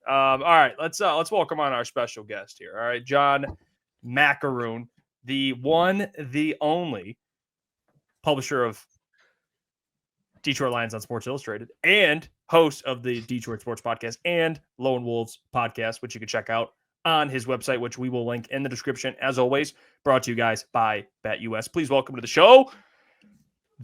All right, let's welcome on our special guest here. All right, John Maakaron, the one, the only publisher of Detroit Lions on Sports Illustrated and host of the Detroit Sports Podcast and Lone Wolves Podcast, which you can check out on his website, which we will link in the description. As always, brought to you guys by BetUS. Please welcome to the show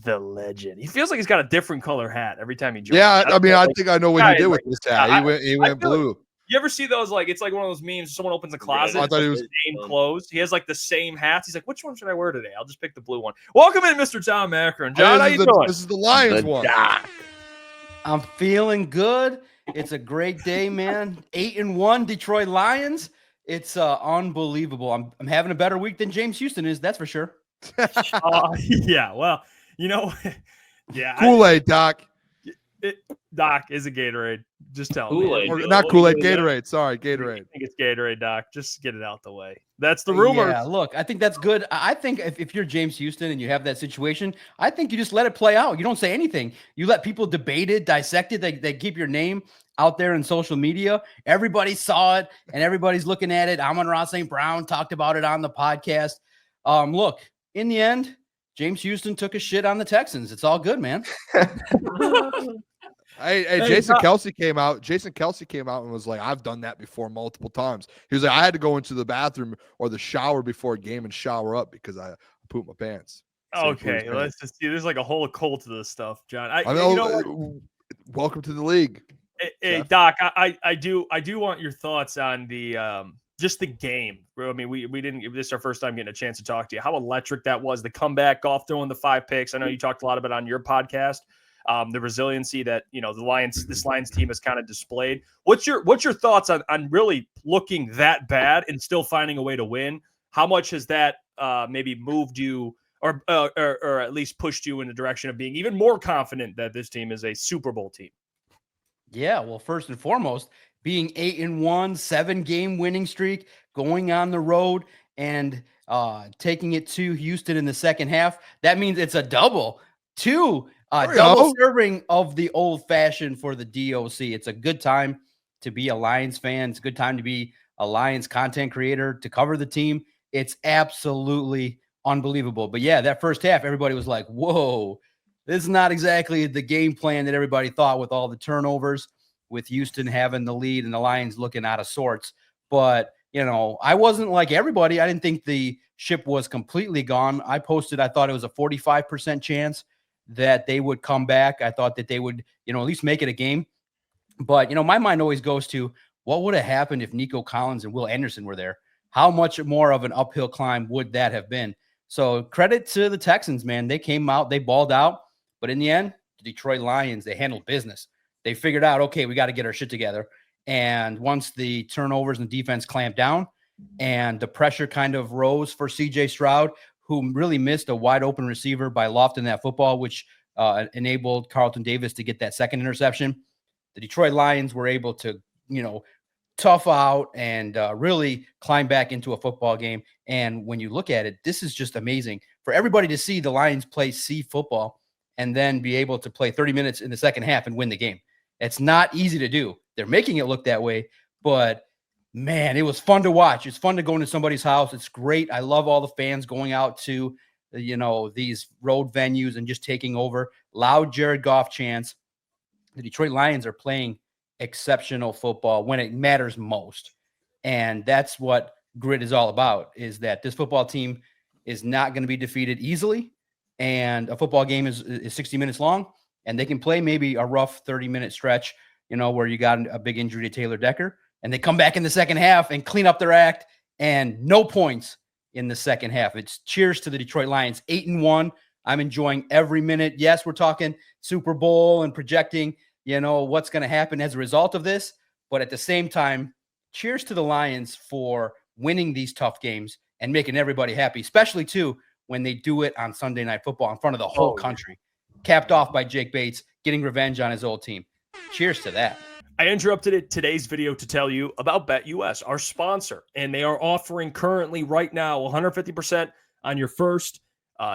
the legend. He feels like he's got a different color hat every time he joins. Yeah, I think I know what he did with this hat. He went blue. Like, you ever see those? Like, it's like one of those memes. Someone opens a closet. I thought it was the same clothes. He has like the same hats. He's like, which one should I wear today? I'll just pick the blue one. Welcome in, Mr. John Maakaron. John, how you doing? This is the Lions one. I'm feeling good. It's a great day, man. 8-1 Detroit Lions. It's unbelievable. I'm having a better week than James Houston is. That's for sure. Yeah. Well, you know, yeah. Kool-Aid, Doc. Doc, is it Gatorade? Just tell me. Or not Kool-Aid, Gatorade. Sorry, Gatorade. I think it's Gatorade, Doc. Just get it out the way. That's the rumor. Yeah, look, I think that's good. I think if you're James Houston and you have that situation, I think you just let it play out. You don't say anything. You let people debate it, dissect it. They keep your name out there in social media. Everybody saw it, and everybody's looking at it. Amon-Ra St. Brown talked about it on the podcast. Look, in the end, James Houston took a shit on the Texans. It's all good, man. Hey, Jason Kelce came out. Jason Kelce came out and was like, I've done that before multiple times. He was like, I had to go into the bathroom or the shower before a game and shower up because I pooped my pants. Okay, let's just see. There's like a whole cult to this stuff, John. I know, welcome to the league. Hey, Doc, I do want your thoughts on the just the game. I mean, we didn't. This is our first time getting a chance to talk to you. How electric that was. The comeback, Goff throwing the 5 picks. I know you talked a lot about it on your podcast. The resiliency that this Lions team has kind of displayed. What's your thoughts on really looking that bad and still finding a way to win? How much has that maybe moved you or at least pushed you in the direction of being even more confident that this team is a Super Bowl team? Yeah, well, first and foremost, being 8-1, 7-game winning streak, going on the road and taking it to Houston in the second half. That means it's a double. Double serving of the old fashioned for the DOC. It's a good time to be a Lions fan. It's a good time to be a Lions content creator, to cover the team. It's absolutely unbelievable. But yeah, that first half, everybody was like, whoa, this is not exactly the game plan that everybody thought with all the turnovers, with Houston having the lead and the Lions looking out of sorts. But, I wasn't like everybody. I didn't think the ship was completely gone. I thought it was a 45% chance that they would come back. I thought that they would, at least make it a game. But, my mind always goes to what would have happened if Nico Collins and Will Anderson were there? How much more of an uphill climb would that have been? So credit to the Texans, man. They came out, they balled out. But in the end, the Detroit Lions, they handled business. They figured out, okay, we got to get our shit together. And once the turnovers and defense clamped down and the pressure kind of rose for C.J. Stroud, who really missed a wide open receiver by lofting that football, which enabled Carlton Davis to get that second interception. The Detroit Lions were able to, tough out and really climb back into a football game. And when you look at it, this is just amazing for everybody to see the Lions play C football and then be able to play 30 minutes in the second half and win the game. It's not easy to do. They're making it look that way, but man, it was fun to watch. It's fun to go into somebody's house. It's great. I love all the fans going out to, these road venues and just taking over. Loud Jared Goff chants. The Detroit Lions are playing exceptional football when it matters most. And that's what grit is all about, is that this football team is not going to be defeated easily. And a football game is 60 minutes long, and they can play maybe a rough 30-minute stretch, where you got a big injury to Taylor Decker. And they come back in the second half and clean up their act, and no points in the second half. It's cheers to the Detroit Lions, 8-1. I'm enjoying every minute. Yes, we're talking Super Bowl and projecting, what's going to happen as a result of this. But at the same time, cheers to the Lions for winning these tough games and making everybody happy, especially too when they do it on Sunday Night Football in front of the whole country. Capped off by Jake Bates getting revenge on his old team. Cheers to that. I interrupted today's video to tell you about BetUS, our sponsor, and they are offering currently right now 150% on your first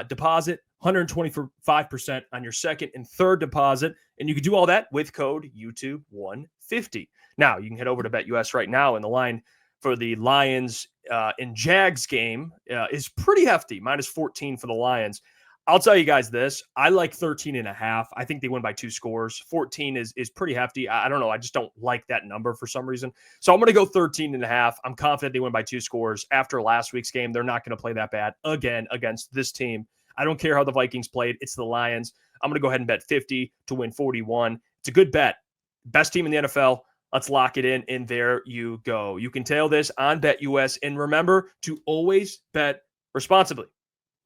deposit, 125% on your second and third deposit, and you can do all that with code YouTube150. Now, you can head over to BetUS right now, and the line for the Lions and Jags game is pretty hefty, -14 for the Lions. I'll tell you guys this. I like 13.5. I think they win by 2 scores. 14 is pretty hefty. I don't know. I just don't like that number for some reason. So I'm going to go 13.5. I'm confident they win by 2 scores. After last week's game, they're not going to play that bad again against this team. I don't care how the Vikings played. It's the Lions. I'm going to go ahead and bet 50 to win 41. It's a good bet. Best team in the NFL. Let's lock it in, and there you go. You can tail this on BetUS, and remember to always bet responsibly.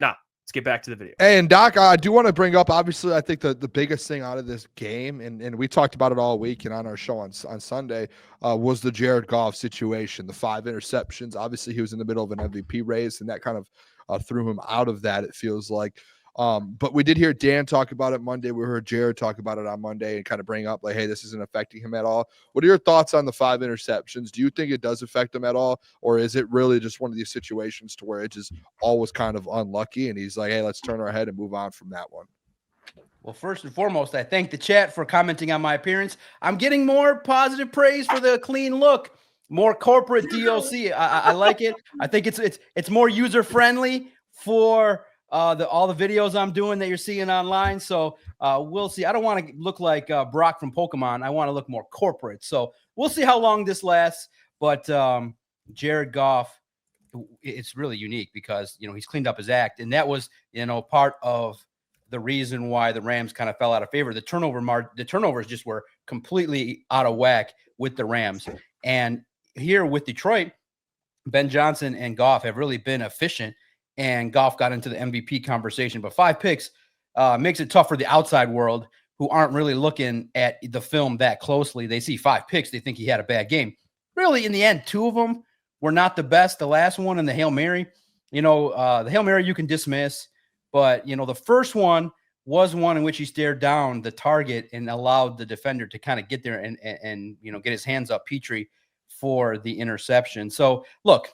Now, let's get back to the video. Hey, and Doc, I do want to bring up, obviously, I think the biggest thing out of this game, and we talked about it all week and on our show on Sunday, was the Jared Goff situation, the 5 interceptions. Obviously, he was in the middle of an MVP race, and that kind of threw him out of that, it feels like. But we did hear Dan talk about it Monday. We heard Jared talk about it on Monday and kind of bring up like, hey, this isn't affecting him at all. What are your thoughts on the 5 interceptions? Do you think it does affect him at all? Or is it really just one of these situations to where it just always kind of unlucky and he's like, hey, let's turn our head and move on from that one? Well, first and foremost, I thank the chat for commenting on my appearance. I'm getting more positive praise for the clean look, more corporate DLC. I like it. I think it's more user friendly for all the videos I'm doing that you're seeing online. So we'll see. I don't want to look like Brock from Pokemon. I want to look more corporate. So we'll see how long this lasts. But Jared Goff, it's really unique because, he's cleaned up his act. And that was, part of the reason why the Rams kind of fell out of favor. The turnovers just were completely out of whack with the Rams. And here with Detroit, Ben Johnson and Goff have really been efficient. And Goff got into the MVP conversation, but 5 picks makes it tough for the outside world who aren't really looking at the film that closely. They see 5 picks. They think he had a bad game. Really, in the end, 2 of them were not the best. The last one and the Hail Mary, the Hail Mary you can dismiss, but, the first one was one in which he stared down the target and allowed the defender to kind of get there and get his hands up Petrie for the interception. So, look,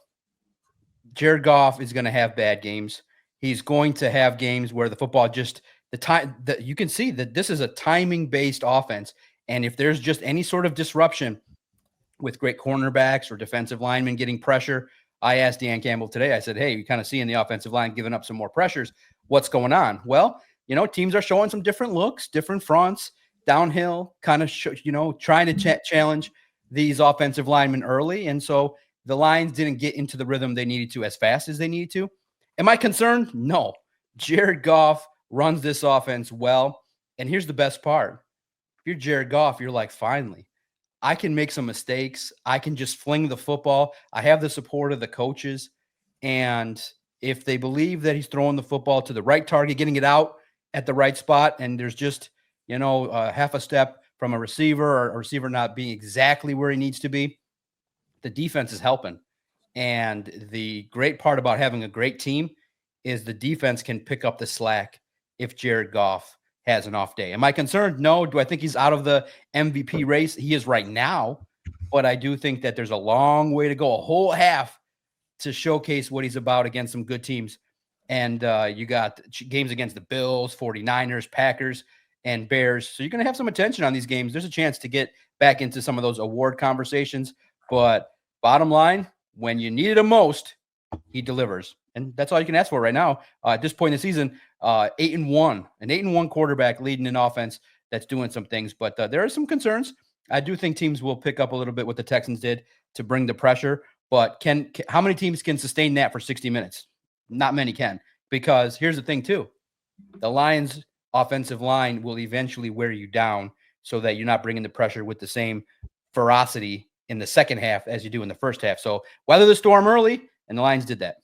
Jared Goff is going to have bad games. He's going to have games where the football you can see that this is a timing-based offense. And if there's just any sort of disruption with great cornerbacks or defensive linemen getting pressure, I asked Dan Campbell today, I said, hey, you kind of seeing the offensive line giving up some more pressures. What's going on? Well, teams are showing some different looks, different fronts, downhill, kind of, trying to challenge these offensive linemen early. And so the Lions didn't get into the rhythm they needed to as fast as they needed to. Am I concerned? No. Jared Goff runs this offense well. And here's the best part. If you're Jared Goff, you're like, finally, I can make some mistakes. I can just fling the football. I have the support of the coaches. And if they believe that he's throwing the football to the right target, getting it out at the right spot, and there's just, half a step from a receiver or a receiver not being exactly where he needs to be, the defense is helping. And the great part about having a great team is the defense can pick up the slack if Jared Goff has an off day. Am I concerned? No. Do I think he's out of the MVP race? He is right now. But I do think that there's a long way to go, a whole half to showcase what he's about against some good teams. And you got games against the Bills, 49ers, Packers, and Bears. So you're going to have some attention on these games. There's a chance to get back into some of those award conversations. But bottom line, when you need it most, he delivers. And that's all you can ask for right now. At this point in the season, 8-1, an 8-1 quarterback leading an offense that's doing some things. But there are some concerns. I do think teams will pick up a little bit what the Texans did to bring the pressure. But how many teams can sustain that for 60 minutes? Not many can. Because here's the thing, too. The Lions' offensive line will eventually wear you down so that you're not bringing the pressure with the same ferocity in the second half as you do in the first half. So weather the storm early, and the Lions did that.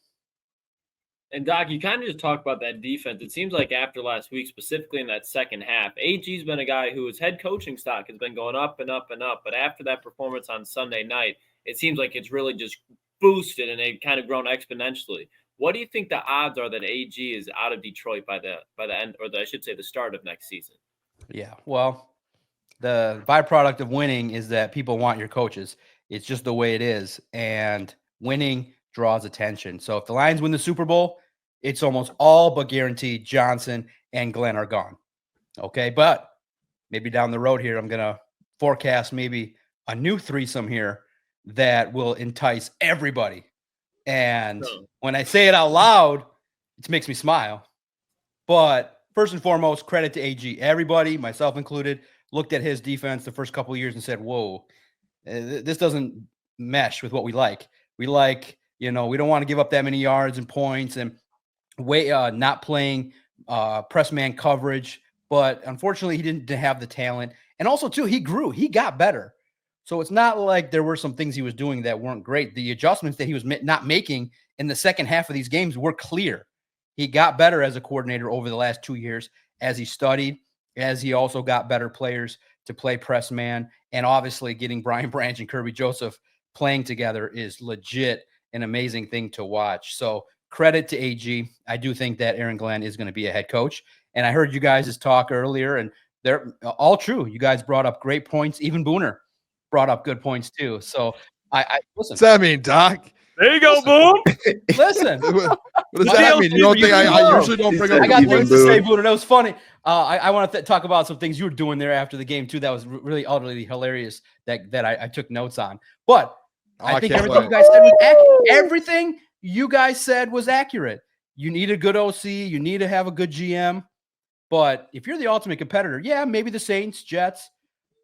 And Doc, you kind of just talked about that defense. It seems like after last week, specifically in that second half, AG's been a guy whose head coaching stock has been going up and up and up. But after that performance on Sunday night, it seems like it's really just boosted and they've kind of grown exponentially. What do you think the odds are that AG is out of Detroit by the end, or I should say the start of next season? Yeah, well, the byproduct of winning is that people want your coaches. It's just the way it is. And winning draws attention. So if the Lions win the Super Bowl, it's almost all but guaranteed Johnson and Glenn are gone. Okay, but maybe down the road here, I'm going to forecast maybe a new threesome here that will entice everybody. And when I say it out loud, it makes me smile. But first and foremost, credit to AG. Everybody, myself included, looked at his defense the first couple of years and said, whoa, this doesn't mesh with what we like. We like, we don't want to give up that many yards and points and not playing press man coverage. But unfortunately, he didn't have the talent. And also, too, he grew. He got better. So it's not like there were some things he was doing that weren't great. The adjustments that he was not making in the second half of these games were clear. He got better as a coordinator over the last 2 years as he studied, as he also got better players to play press man. And obviously getting Brian Branch and Kirby Joseph playing together is legit an amazing thing to watch. So credit to AG. I do think that Aaron Glenn is going to be a head coach. And I heard you guys' talk earlier, and they're all true. You guys brought up great points. Even Booner brought up good points too. So I listen. What's that mean, Doc? There you go, Boom. Listen. What does that mean? You don't think I usually don't bring up? I got things to say, Booner. That was funny. I want to talk about some things you were doing there after the game too. That was really utterly hilarious. That I took notes on. But I think everything you guys said was accurate. Everything you guys said was accurate. You need a good OC. You need to have a good GM. But if you're the ultimate competitor, yeah, maybe the Saints, Jets.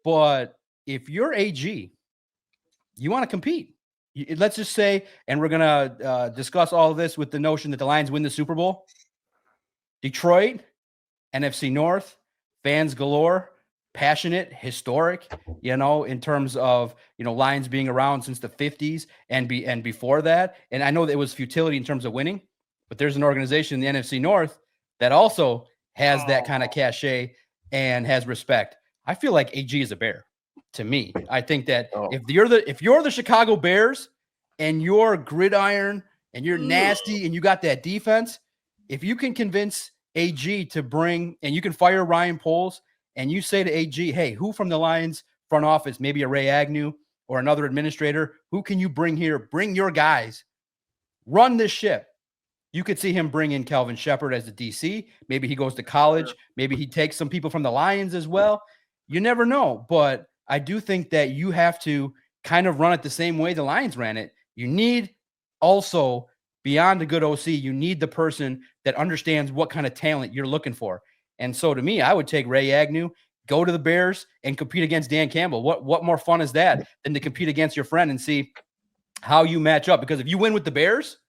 But if you're AG, you want to compete. Let's just say, and we're going to discuss all of this with the notion that the Lions win the Super Bowl. Detroit, NFC North, fans galore, passionate, historic, in terms of, Lions being around since the 50s and before that. And I know that it was futility in terms of winning, but there's an organization in the NFC North that also has that kind of cachet and has respect. I feel like AG is a Bear. To me, I think that if you're the Chicago Bears and you're gridiron and you're nasty and you got that defense, if you can convince AG to bring, and you can fire Ryan Poles and you say to AG, hey, who from the Lions front office, maybe a Ray Agnew or another administrator, who can you bring here? Bring your guys, run this ship. You could see him bring in Calvin Shepard as the DC. Maybe he goes to college. Maybe he takes some people from the Lions as well. You never know, but I do think that you have to kind of run it the same way the Lions ran it. You need also, beyond a good OC, you need the person that understands what kind of talent you're looking for. And so to me, I would take Ray Agnew, go to the Bears, and compete against Dan Campbell. What more fun is that than to compete against your friend and see how you match up? Because if you win with the Bears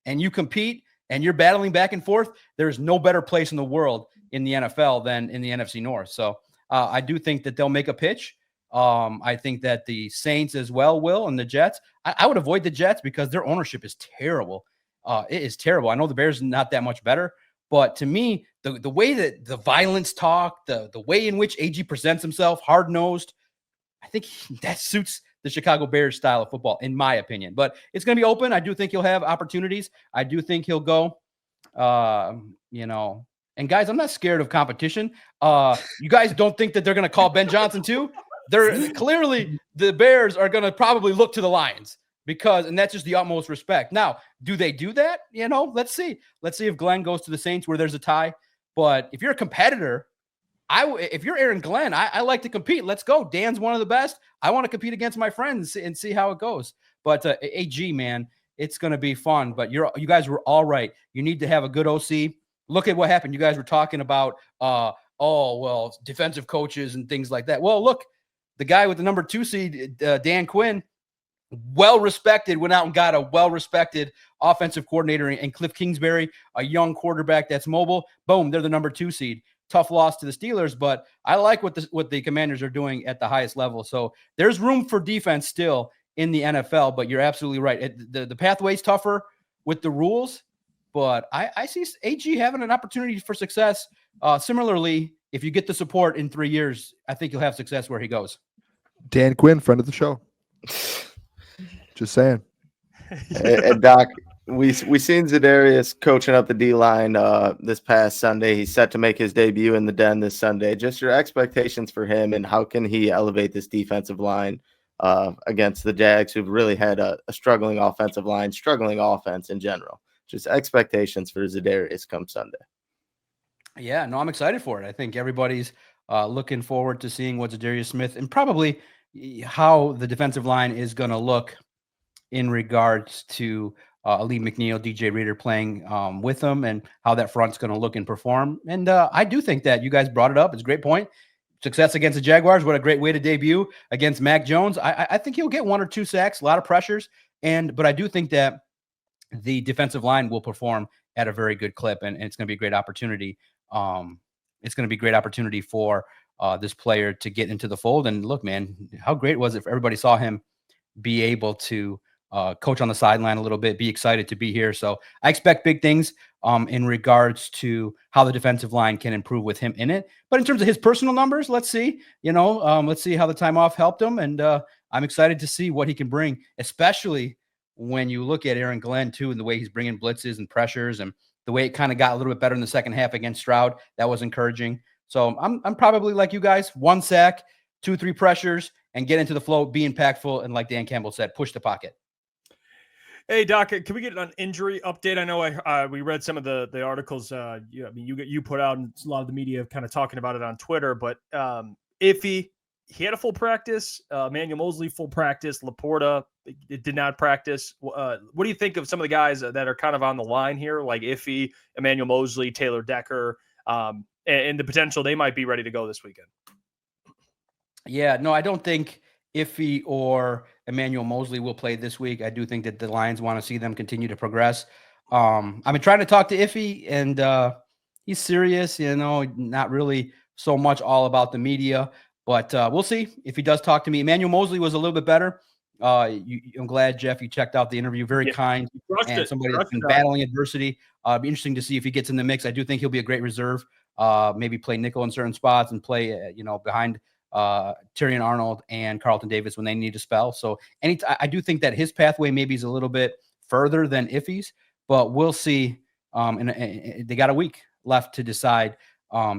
and you compete and you're battling back and forth, there's no better place in the world in the NFL than in the NFC North. So I do think that they'll make a pitch. I think that the Saints as well will, and the Jets. I would avoid the Jets because their ownership is terrible. It is terrible. I know the Bears are not that much better, but to me, the way that the violence talk, the way in which AG presents himself, hard-nosed, I think that suits the Chicago Bears style of football, in my opinion. But it's going to be open. I do think he'll have opportunities. I do think he'll go, And guys, I'm not scared of competition. You guys don't think that they're going to call Ben Johnson too? They're clearly, the Bears are going to probably look to the Lions and that's just the utmost respect. Now, do they do that? Let's see. Let's see if Glenn goes to the Saints where there's a tie. But if you're a competitor, if you're Aaron Glenn, I like to compete. Let's go. Dan's one of the best. I want to compete against my friends and see how it goes. But AG, man, it's going to be fun. But you guys were all right. You need to have a good OC. Look at what happened. You guys were talking about, defensive coaches and things like that. Well, look, the guy with the number 2 seed, Dan Quinn, well-respected, went out and got a well-respected offensive coordinator and Cliff Kingsbury, a young quarterback that's mobile. Boom, they're the number 2 seed. Tough loss to the Steelers, but I like what the Commanders are doing at the highest level. So there's room for defense still in the NFL, but you're absolutely right. The pathway's tougher with the rules, but I see AG having an opportunity for success. Similarly, if you get the support in 3 years, I think you'll have success where he goes. Dan Quinn, friend of the show. Just saying. And Doc, we seen Za'Darius coaching up the D-line this past Sunday. He's set to make his debut in the Den this Sunday. Just your expectations for him and how can he elevate this defensive line against the Jags, who've really had a struggling offensive line, struggling offense in general. Just expectations for Za'Darius come Sunday. Yeah, no, I'm excited for it. I think everybody's looking forward to seeing what Za'Darius Smith, and probably how the defensive line is going to look in regards to Ali McNeil, DJ Reader playing with them, and how that front's going to look and perform. And I do think that you guys brought it up. It's a great point. Success against the Jaguars. What a great way to debut against Mac Jones. I think he'll get 1 or 2 sacks, a lot of pressures. But I do think that the defensive line will perform at a very good clip, and it's going to be a great opportunity. It's going to be a great opportunity for this player to get into the fold. And look, man, how great was it if everybody saw him be able to coach on the sideline a little bit, be excited to be here. So I expect big things in regards to how the defensive line can improve with him in it. But in terms of his personal numbers, let's see, let's see how the time off helped him. And I'm excited to see what he can bring, especially when you look at Aaron Glenn too, and the way he's bringing blitzes and pressures, and the way it kind of got a little bit better in the second half against Stroud. That was encouraging. So I'm probably like you guys, 1 sack, 2-3 pressures, and get into the flow, be impactful, and like Dan Campbell said, push the pocket. Hey Doc, can we get an injury update? I know we read some of the articles. You put out, and a lot of the media kind of talking about it on Twitter. But Iffy, he had a full practice. Emmanuel Mosley full practice. Laporta did not practice. What do you think of some of the guys that are kind of on the line here, like Iffy, Emmanuel Mosley, Taylor Decker, and the potential they might be ready to go this weekend? Yeah, no, I don't think Iffy or Emmanuel Mosley will play this week. I do think that the Lions want to see them continue to progress. I've been trying to talk to Iffy, and he's serious, not really so much all about the media, but we'll see if he does talk to me. Emmanuel Mosley was a little bit better. I'm glad, Jeff, you checked out the interview. Very kind, and somebody that's been battling adversity. It'd be interesting to see if he gets in the mix. I do think he'll be a great reserve. Maybe play nickel in certain spots and play, behind Tyrion Arnold and Carlton Davis when they need to spell. So I do think that his pathway maybe is a little bit further than Iffy's, but we'll see. And they got a week left to decide.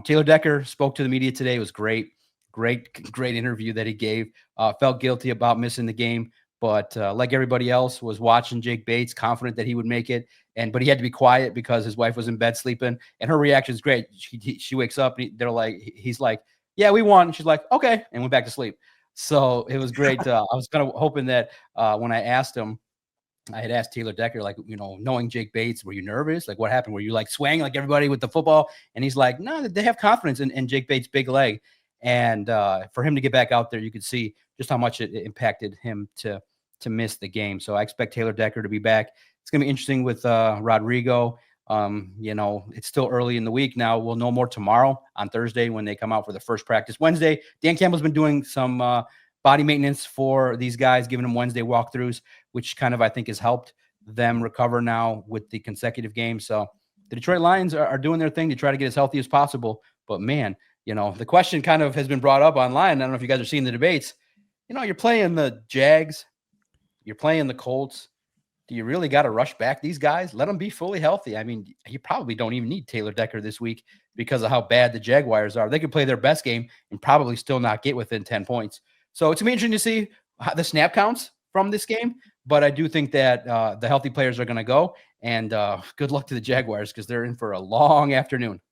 Taylor Decker spoke to the media today. It was great interview that he gave. Felt guilty about missing the game, but like everybody else, was watching Jake Bates, confident that he would make it. But he had to be quiet because his wife was in bed sleeping, and her reaction is great. She wakes up, and he's like, yeah, we won. And she's like, okay, and went back to sleep. So it was great. I was kind of hoping that when I asked him, I had asked Taylor Decker, like, knowing Jake Bates, were you nervous? Like, what happened? Were you like swaying like everybody with the football? And he's like, no, they have confidence in Jake Bates' big leg. And for him to get back out there, you could see just how much it impacted him to miss the game. So I expect Taylor Decker to be back. It's going to be interesting with Rodrigo. It's still early in the week now. We'll know more tomorrow on Thursday when they come out for the first practice. Wednesday, Dan Campbell's been doing some body maintenance for these guys, giving them Wednesday walkthroughs, which kind of, I think, has helped them recover now with the consecutive games. So the Detroit Lions are doing their thing to try to get as healthy as possible. But man, the question kind of has been brought up online. I don't know if you guys are seeing the debates. You're playing the Jags, you're playing the Colts. Do you really got to rush back these guys? Let them be fully healthy. I mean, you probably don't even need Taylor Decker this week because of how bad the Jaguars are. They could play their best game and probably still not get within 10 points. So it's going to be interesting to see the snap counts from this game. But I do think that the healthy players are going to go. And good luck to the Jaguars because they're in for a long afternoon.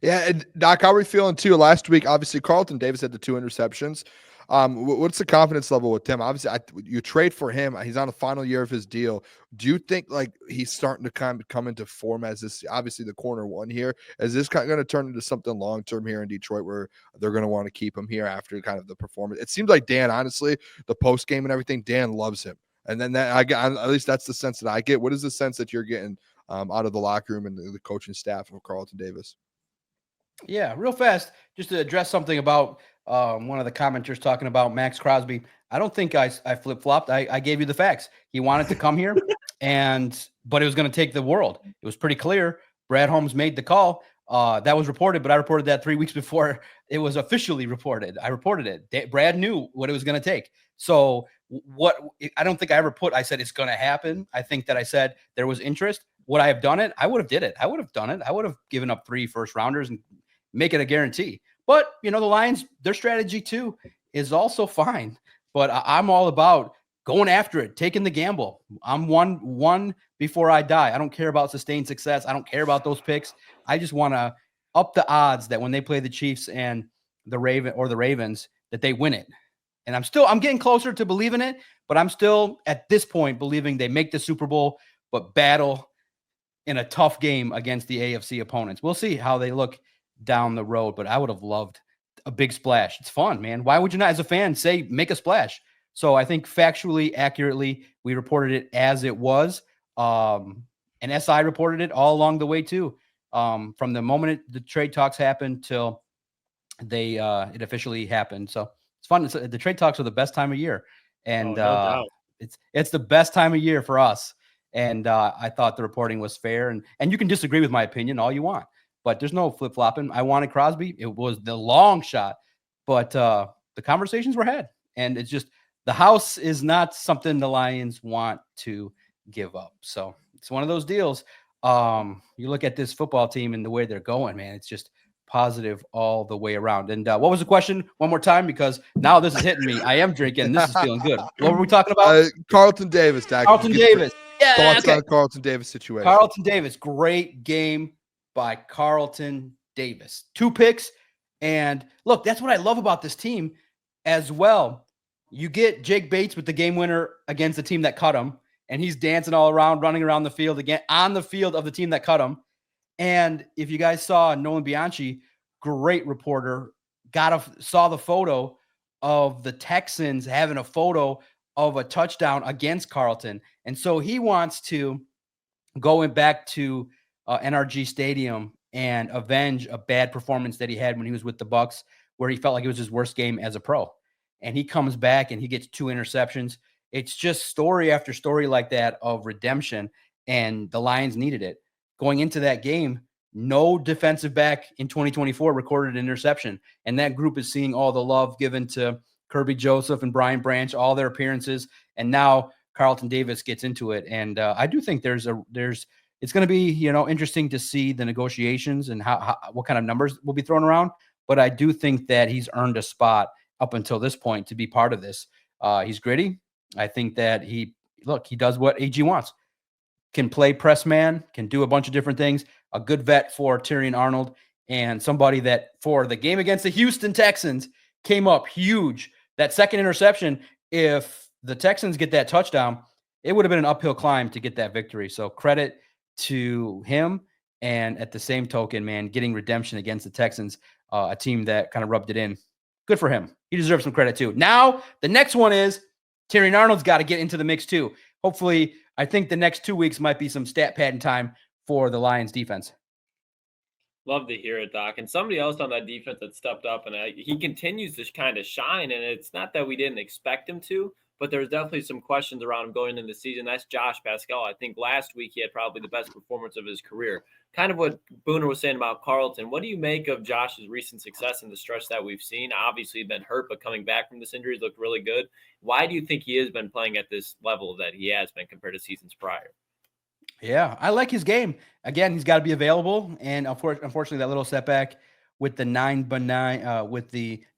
Yeah, and Doc, how are we feeling too? Last week, obviously, Carlton Davis had the 2 interceptions. What's the confidence level with him? Obviously, you trade for him. He's on the final year of his deal. Do you think like he's starting to kind of come into form as this, obviously the corner one here? Is this kind of going to turn into something long-term here in Detroit where they're going to want to keep him here after kind of the performance? It seems like Dan, honestly, the post game and everything, Dan loves him. And then at least that's the sense that I get. What is the sense that you're getting out of the locker room and the coaching staff of Carlton Davis? Yeah, real fast, just to address something about one of the commenters talking about Max Crosby. I don't think I flip-flopped. I gave you the facts. He wanted to come here, but it was going to take the world. It was pretty clear. Brad Holmes made the call. That was reported, but I reported that 3 weeks before it was officially reported. I reported it. Brad knew what it was going to take. So I don't think I said it's going to happen. I think that I said there was interest. Would I have done it? I would have did it. I would have done it. I would have given up 3 first-rounders and make it a guarantee. But, the Lions, their strategy too is also fine. But I'm all about going after it, taking the gamble. I'm one before I die. I don't care about sustained success. I don't care about those picks. I just want to up the odds that when they play the Chiefs and the Ravens, that they win it. And I'm getting closer to believing it, but I'm still at this point believing they make the Super Bowl, but battle in a tough game against the AFC opponents. We'll see how they look down the road, but I would have loved a big splash. It's fun, man. Why would you not, as a fan, say make a splash? So I think factually, accurately, we reported it as it was. And SI reported it all along the way too. From the moment the trade talks happened till it officially happened. So it's fun. The trade talks are the best time of year, and no doubt. It's the best time of year for us. And I thought the reporting was fair, and you can disagree with my opinion all you want, but there's no flip flopping. I wanted Crosby. It was the long shot, but the conversations were had, and it's just the house is not something the Lions want to give up. So it's one of those deals. You look at this football team and the way they're going, man, it's just positive all the way around. And what was the question? One more time, because now this is hitting me. I am drinking, and this is feeling good. What were we talking about? Carlton Davis. Carlton Davis. Yeah. Thoughts Okay. on Carlton Davis situation. Carlton Davis. Great game by Carlton Davis. 2 picks. And look, that's what I love about this team as well. You get Jake Bates with the game winner against the team that cut him, and he's dancing all around, running around the field again on the field of the team that cut him. And if you guys saw Nolan Bianchi, great reporter, saw the photo of the Texans having a photo of a touchdown against Carlton. And so he wants to go back to NRG Stadium and avenge a bad performance that he had when he was with the Bucs, where he felt like it was his worst game as a pro. And he comes back and he gets 2 interceptions. It's just story after story like that of redemption, and the Lions needed it. Going into that game, no defensive back in 2024 recorded an interception, and that group is seeing all the love given to Kirby Joseph and Brian Branch, all their appearances, and now Carlton Davis gets into it. And I do think it's going to be, interesting to see the negotiations and what kind of numbers will be thrown around. But I do think that he's earned a spot up until this point to be part of this. He's gritty. I think that he does what AG wants. Can play press man, can do a bunch of different things. A good vet for Tyrion Arnold, and somebody that for the game against the Houston Texans came up huge. That second interception, if the Texans get that touchdown, it would have been an uphill climb to get that victory. So credit to him. And at the same token, man, getting redemption against the Texans, a team that kind of rubbed it in. Good for him. He deserves some credit too. Now, the next one is Tyrion Arnold's got to get into the mix too. Hopefully, I think the next 2 weeks might be some stat padding time for the Lions defense. Love to hear it, Doc. And somebody else on that defense that stepped up, and he continues to kind of shine. And it's not that we didn't expect him to, but there's definitely some questions around him going into the season. That's Josh Paschal. I think last week he had probably the best performance of his career. Kind of what Booner was saying about Carlton. What do you make of Josh's recent success in the stretch that we've seen? Obviously, he's been hurt, but coming back from this injury, he's looked really good. Why do you think he has been playing at this level that he has been compared to seasons prior? Yeah, I like his game. Again, he's got to be available, and unfortunately, that little setback with the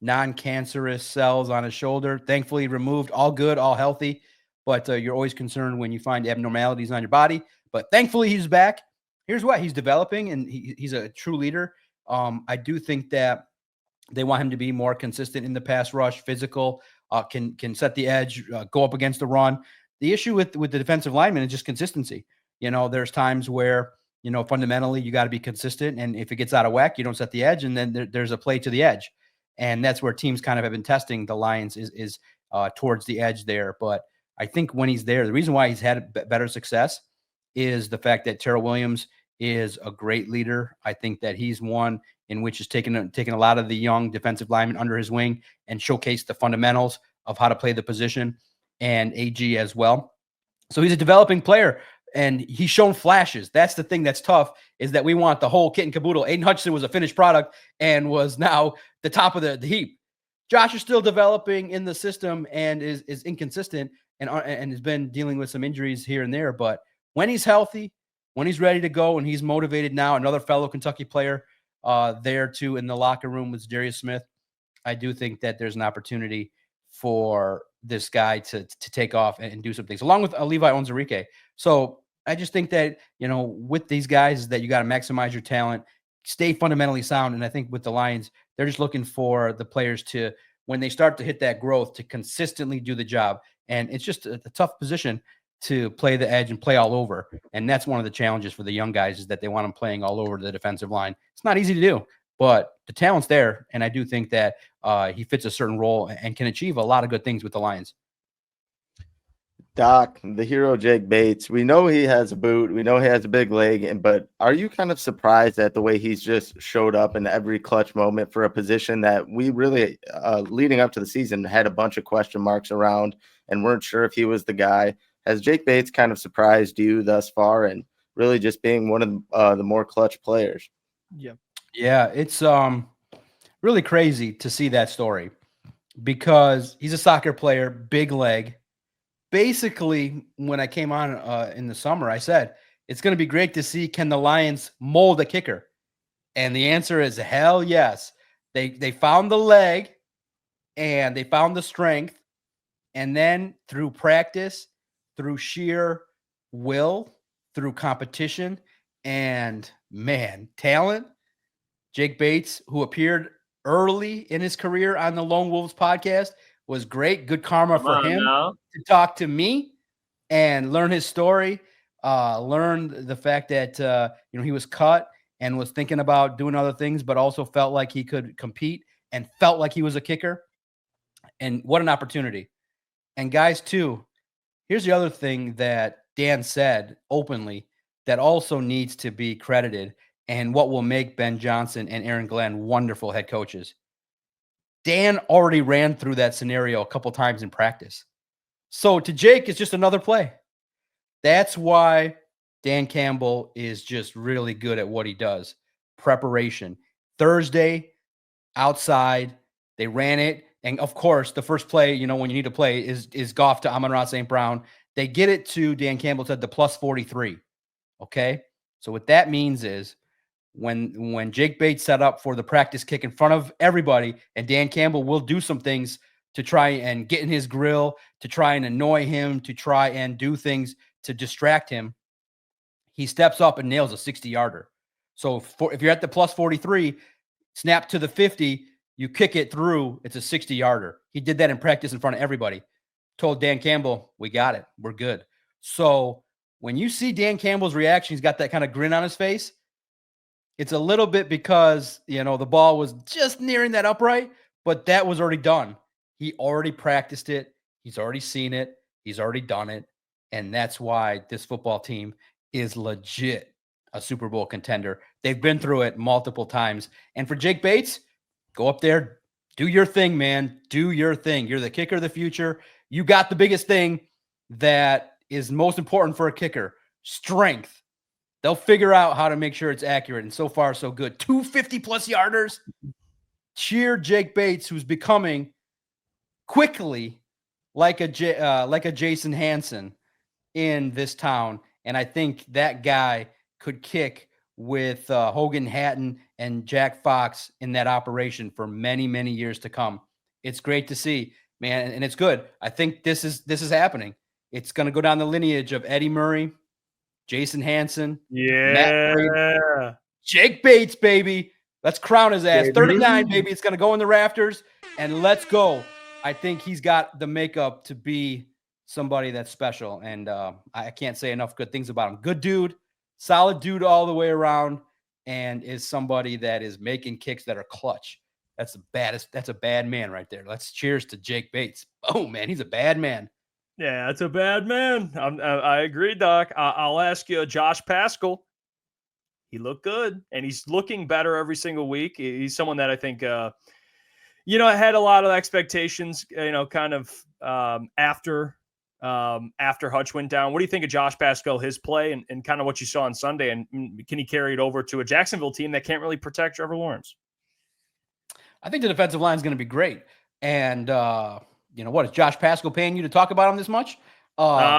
non-cancerous cells on his shoulder, thankfully removed, all good, all healthy. But you're always concerned when you find abnormalities on your body. But thankfully, he's back. Here's what he's developing, and he's a true leader. I do think that they want him to be more consistent in the pass rush, physical, can set the edge, go up against the run. The issue with the defensive lineman is just consistency. There's times where, fundamentally you got to be consistent. And if it gets out of whack, you don't set the edge. And then there's a play to the edge. And that's where teams kind of have been testing the Lions is towards the edge there. But I think when he's there, the reason why he's had better success is the fact that Terrell Williams is a great leader. I think that he's one in which is taking a lot of the young defensive linemen under his wing and showcase the fundamentals of how to play the position, and AG as well. So he's a developing player. And he's shown flashes. That's the thing that's tough, is that we want the whole kit and caboodle. Aiden Hutchinson was a finished product and was now the top of the heap. Josh is still developing in the system and is inconsistent and has been dealing with some injuries here and there. But when he's healthy, when he's ready to go, and he's motivated now, another fellow Kentucky player there too in the locker room with Za'Darius Smith, I do think that there's an opportunity for this guy to take off and do some things, along with Levi Onwuzurike. So I just think that, with these guys, that you got to maximize your talent, stay fundamentally sound. And I think with the Lions, they're just looking for the players to when they start to hit that growth to consistently do the job. And it's just a tough position to play the edge and play all over. And that's one of the challenges for the young guys, is that they want them playing all over the defensive line. It's not easy to do, but the talent's there. And I do think that he fits a certain role and can achieve a lot of good things with the Lions. Doc, the hero Jake Bates, we know he has a boot. We know he has a big leg, but are you kind of surprised at the way he's just showed up in every clutch moment for a position that we really, leading up to the season, had a bunch of question marks around and weren't sure if he was the guy? Has Jake Bates kind of surprised you thus far and really just being one of the more clutch players? Yeah, it's really crazy to see that story, because he's a soccer player, big leg. Basically, when I came on in the summer, I said, it's going to be great to see, can the Lions mold a kicker? And the answer is hell yes. They found the leg and they found the strength. And then through practice, through sheer will, through competition, and man, talent, Jake Bates, who appeared early in his career on the Lone Wolves podcast, was great. Good karma for him to talk to me and learn his story, learn the fact that he was cut and was thinking about doing other things, but also felt like he could compete and felt like he was a kicker. And what an opportunity. And guys, too, here's the other thing that Dan said openly that also needs to be credited, and what will make Ben Johnson and Aaron Glenn wonderful head coaches. Dan already ran through that scenario a couple times in practice. So to Jake, it's just another play. That's why Dan Campbell is just really good at what he does. Preparation. Thursday, outside, they ran it. And of course, the first play, when you need to play is Goff to Amon-Ra St. Brown. They get it to, Dan Campbell said, the plus 43. Okay? So what that means is, when Jake Bates set up for the practice kick in front of everybody, and Dan Campbell will do some things to try and get in his grill, to try and annoy him, to try and do things to distract him, he steps up and nails a 60-yarder. So if you're at the plus 43, snap to the 50, you kick it through, it's a 60-yarder. He did that in practice in front of everybody. Told Dan Campbell, we got it. We're good. So when you see Dan Campbell's reaction, he's got that kind of grin on his face. It's a little bit because, the ball was just nearing that upright, but that was already done. He already practiced it. He's already seen it. He's already done it. And that's why this football team is legit a Super Bowl contender. They've been through it multiple times. And for Jake Bates, go up there, do your thing, man. Do your thing. You're the kicker of the future. You got the biggest thing that is most important for a kicker, strength. They'll figure out how to make sure it's accurate, and so far, so good. 250-plus yarders. Cheer Jake Bates, who's becoming quickly like a Jason Hansen in this town. And I think that guy could kick with Hogan Hatton and Jack Fox in that operation for many, many years to come. It's great to see, man, and it's good. I think this is happening. It's going to go down the lineage of Eddie Murray, Jason Hansen, Jake Bates, baby. Let's crown his ass. 39, baby. It's going to go in the rafters, and let's go. I think he's got the makeup to be somebody that's special, and I can't say enough good things about him. Good dude, solid dude all the way around, and is somebody that is making kicks that are clutch. That's a bad man right there. Let's cheers to Jake Bates. Oh, man, he's a bad man. Yeah, that's a bad man. I agree, Doc. I'll ask you, Josh Paschal. He looked good, and he's looking better every single week. He's someone that I think, I had a lot of expectations, kind of after Hutch went down. What do you think of Josh Paschal, his play, and kind of what you saw on Sunday? And can he carry it over to a Jacksonville team that can't really protect Trevor Lawrence? I think the defensive line is going to be great. And, what is Josh Paschal paying you to talk about him this much? No,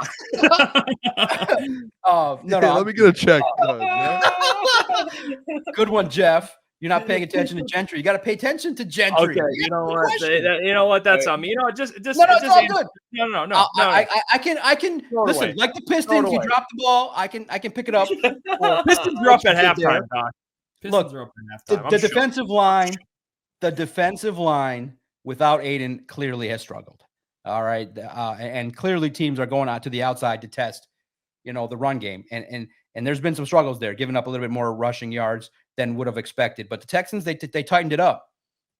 let me get a check. Good one, Jeff. You're not paying attention to Gentry. You got to pay attention to Gentry. Okay, you know what? That's on me. Just it's all good. No. I can listen. Like the Pistons, you drop the ball. I can pick it up. Pistons are up at halftime, Doc. Look, the defensive line without Aiden clearly has struggled. All right. And clearly teams are going out to the outside to test, the run game. And there's been some struggles there, giving up a little bit more rushing yards than would have expected. But the Texans, they tightened it up.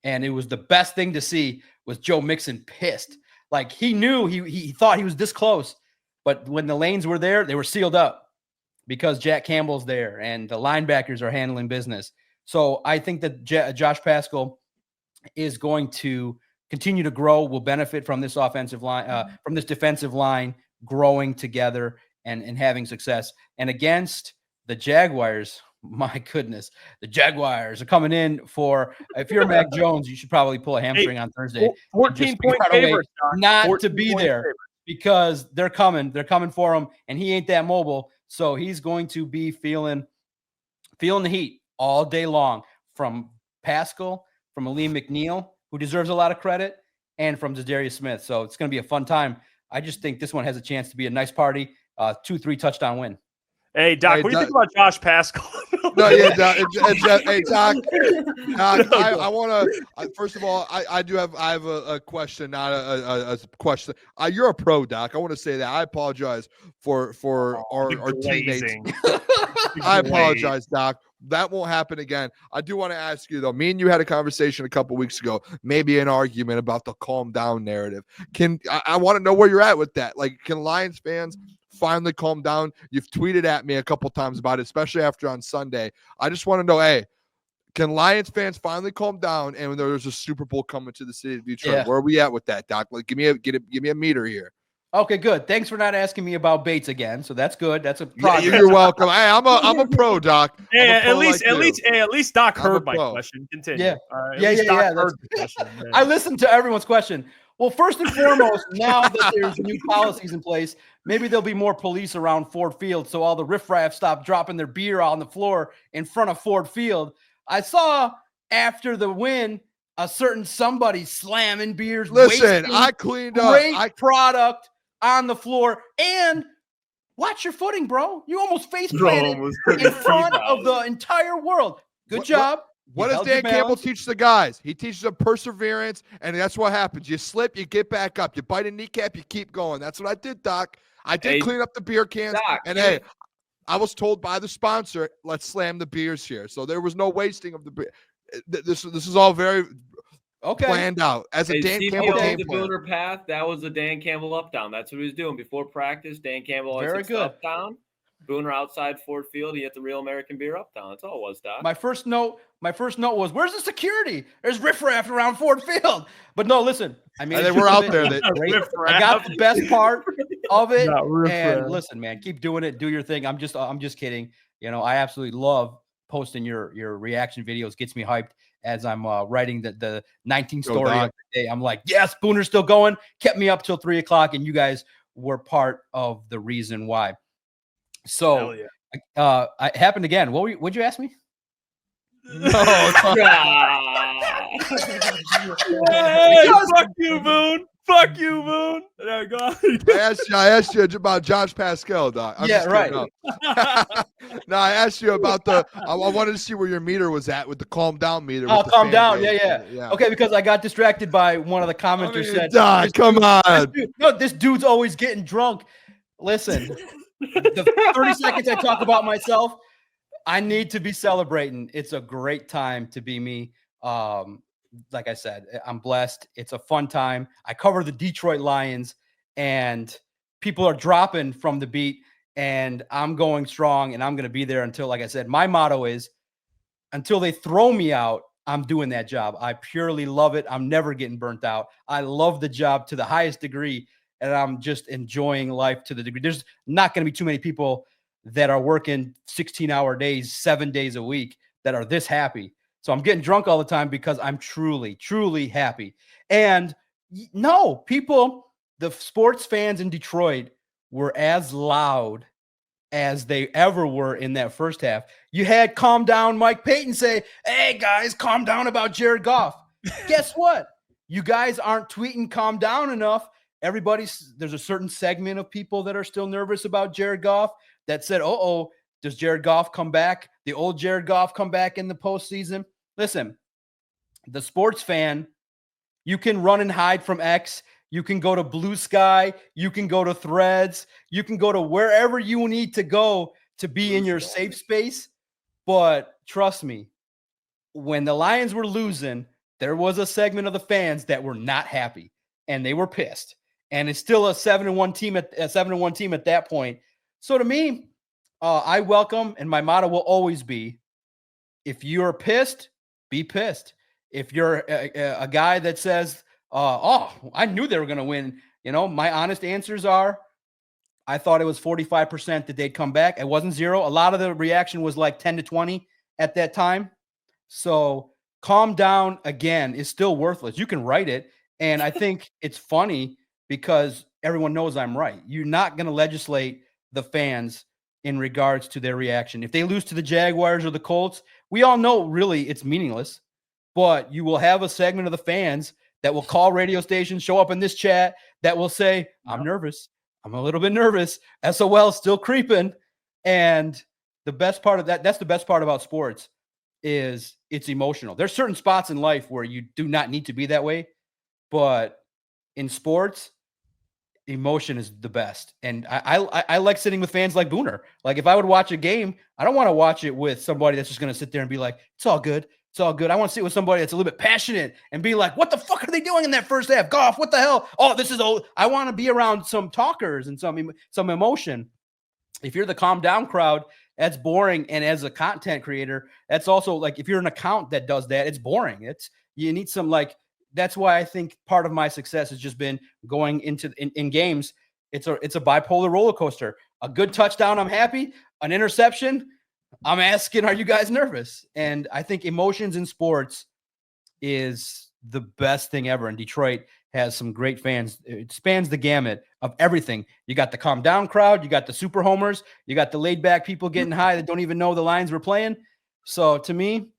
And it was the best thing to see was Joe Mixon pissed. Like he knew he thought he was this close. But when the lanes were there, they were sealed up because Jack Campbell's there and the linebackers are handling business. So I think that Josh Paschal is going to continue to grow, will benefit from this offensive line, from this defensive line growing together and having success. And against the Jaguars, my goodness, the Jaguars are coming in for, if you're Mac Jones, you should probably pull a hamstring on Thursday. 14-point favorites. Not to be there because they're coming for him, and he ain't that mobile. So he's going to be feeling the heat all day long from Paschal, from Aleem McNeil, who deserves a lot of credit, and from Za'Darius Smith. So it's going to be a fun time. I just think this one has a chance to be a nice party, 2-3 touchdown win. Hey, Doc, what do you think about Josh Paschal? No, yeah, Doc. Hey, Doc. I want to. First of all, I have a question, not a question. You're a pro, Doc. I want to say that. I apologize for our teammates. I apologize, Doc. That won't happen again. I do want to ask you though. Me and you had a conversation a couple weeks ago, maybe an argument about the calm down narrative. I want to know where you're at with that? Like, can Lions fans finally calm down? You've tweeted at me a couple times about it, especially after on Sunday. I just want to know, hey, can Lions fans finally calm down? And when there's a Super Bowl coming to the city of Detroit, where are we at with that, Doc? Like, give me a meter here. Okay, good. Thanks for not asking me about Bates again. So that's good. That's a progress. You're welcome. Hey, I'm a pro, Doc. Yeah, at least Doc heard my question. Continue. Yeah, I listened to everyone's question. Well, first and foremost, now that there's new policies in place, maybe there'll be more police around Ford Field, so all the riffraff stop dropping their beer on the floor in front of Ford Field. I saw after the win a certain somebody slamming beers. Listen, I cleaned up. Great product on the floor, and watch your footing, bro. You almost face planted in front of the entire world. Good job. What does Dan Campbell teach the guys? He teaches them perseverance, and that's what happens. You slip, you get back up. You bite a kneecap, you keep going. That's what I did, Doc. I did clean up the beer cans, Doc, hey, I was told by the sponsor, let's slam the beers here. So there was no wasting of the beer. This is all very planned out as a Dan Campbell game the Booner path. That was the Dan Campbell up down. That's what he was doing before practice. Dan Campbell always up down. Booner outside Ford Field. He hit the real American beer up down. That's all it was, Doc. My first note was, where's the security? There's riffraff around Ford Field. But no, listen. I mean, they were out there. I got the best part of it. And listen, man, keep doing it. Do your thing. I'm just kidding. I absolutely love posting your reaction videos. Gets me hyped as I'm writing the 19th story of the day. I'm like, yes, Booner's still going. Kept me up till 3:00, and you guys were part of the reason why. So it happened again. What'd you ask me? No, fuck you, Boone. Fuck you, Boone. There you go. I asked you about Josh Paschal, Doc. Right. No, I asked you about I wanted to see where your meter was at with the calm down meter. Oh, calm down. Yeah. Okay, because I got distracted by one of the commenters said, Doc, come on. This dude's always getting drunk. Listen. The 30 seconds I talk about myself, I need to be celebrating. It's a great time to be me. Like I said, I'm blessed. It's a fun time. I cover the Detroit Lions, and people are dropping from the beat, and I'm going strong, and I'm going to be there until, like I said, my motto is until they throw me out, I'm doing that job. I purely love it. I'm never getting burnt out. I love the job to the highest degree. And I'm just enjoying life to the degree. There's not going to be too many people that are working 16-hour days, 7 days a week that are this happy. So I'm getting drunk all the time because I'm truly, truly happy. And no, the sports fans in Detroit were as loud as they ever were in that first half. You had calm down Mike Payton say, hey, guys, calm down about Jared Goff. Guess what? You guys aren't tweeting calm down enough. There's a certain segment of people that are still nervous about Jared Goff that said, does Jared Goff come back? The old Jared Goff come back in the postseason? Listen, the sports fan You can run and hide from X. You can go to Blue Sky. You can go to Threads. You can go to wherever you need to go to be in your safe space. But trust me, when the Lions were losing, there was a segment of the fans that were not happy and they were pissed. And it's still a 7-1 team at that point. So to me, I welcome, and my motto will always be, if you're pissed, be pissed. If you're a guy that says, I knew they were going to win, my honest answers are, I thought it was 45% that they'd come back. It wasn't 0. A lot of the reaction was like 10 to 20 at that time. So calm down again is still worthless. You can write it. And I think it's funny because everyone knows I'm right. You're not going to legislate the fans in regards to their reaction. If they lose to the Jaguars or the Colts, we all know really it's meaningless, but you will have a segment of the fans that will call radio stations, show up in this chat, that will say, I'm nervous. I'm a little bit nervous. SOL still creeping. And the best part of that's the best part about sports is it's emotional. There's certain spots in life where you do not need to be that way, but in sports, emotion is the best. And I like sitting with fans like Booner. Like if I would watch a game, I don't want to watch it with somebody that's just going to sit there and be like, it's all good. It's all good. I want to sit with somebody that's a little bit passionate and be like, what the fuck are they doing in that first half? Goff, what the hell? Oh, this is old. I want to be around some talkers and some emotion. If you're the calm down crowd, that's boring. And as a content creator, that's also like, if you're an account that does that, it's boring. You need some like, that's why I think part of my success has just been going into in games. It's a bipolar roller coaster. A good touchdown, I'm happy. An interception, I'm asking, are you guys nervous? And I think emotions in sports is the best thing ever. And Detroit has some great fans. It spans the gamut of everything. You got the calm down crowd. You got the super homers. You got the laid back people getting high that don't even know the Lions were playing. So to me,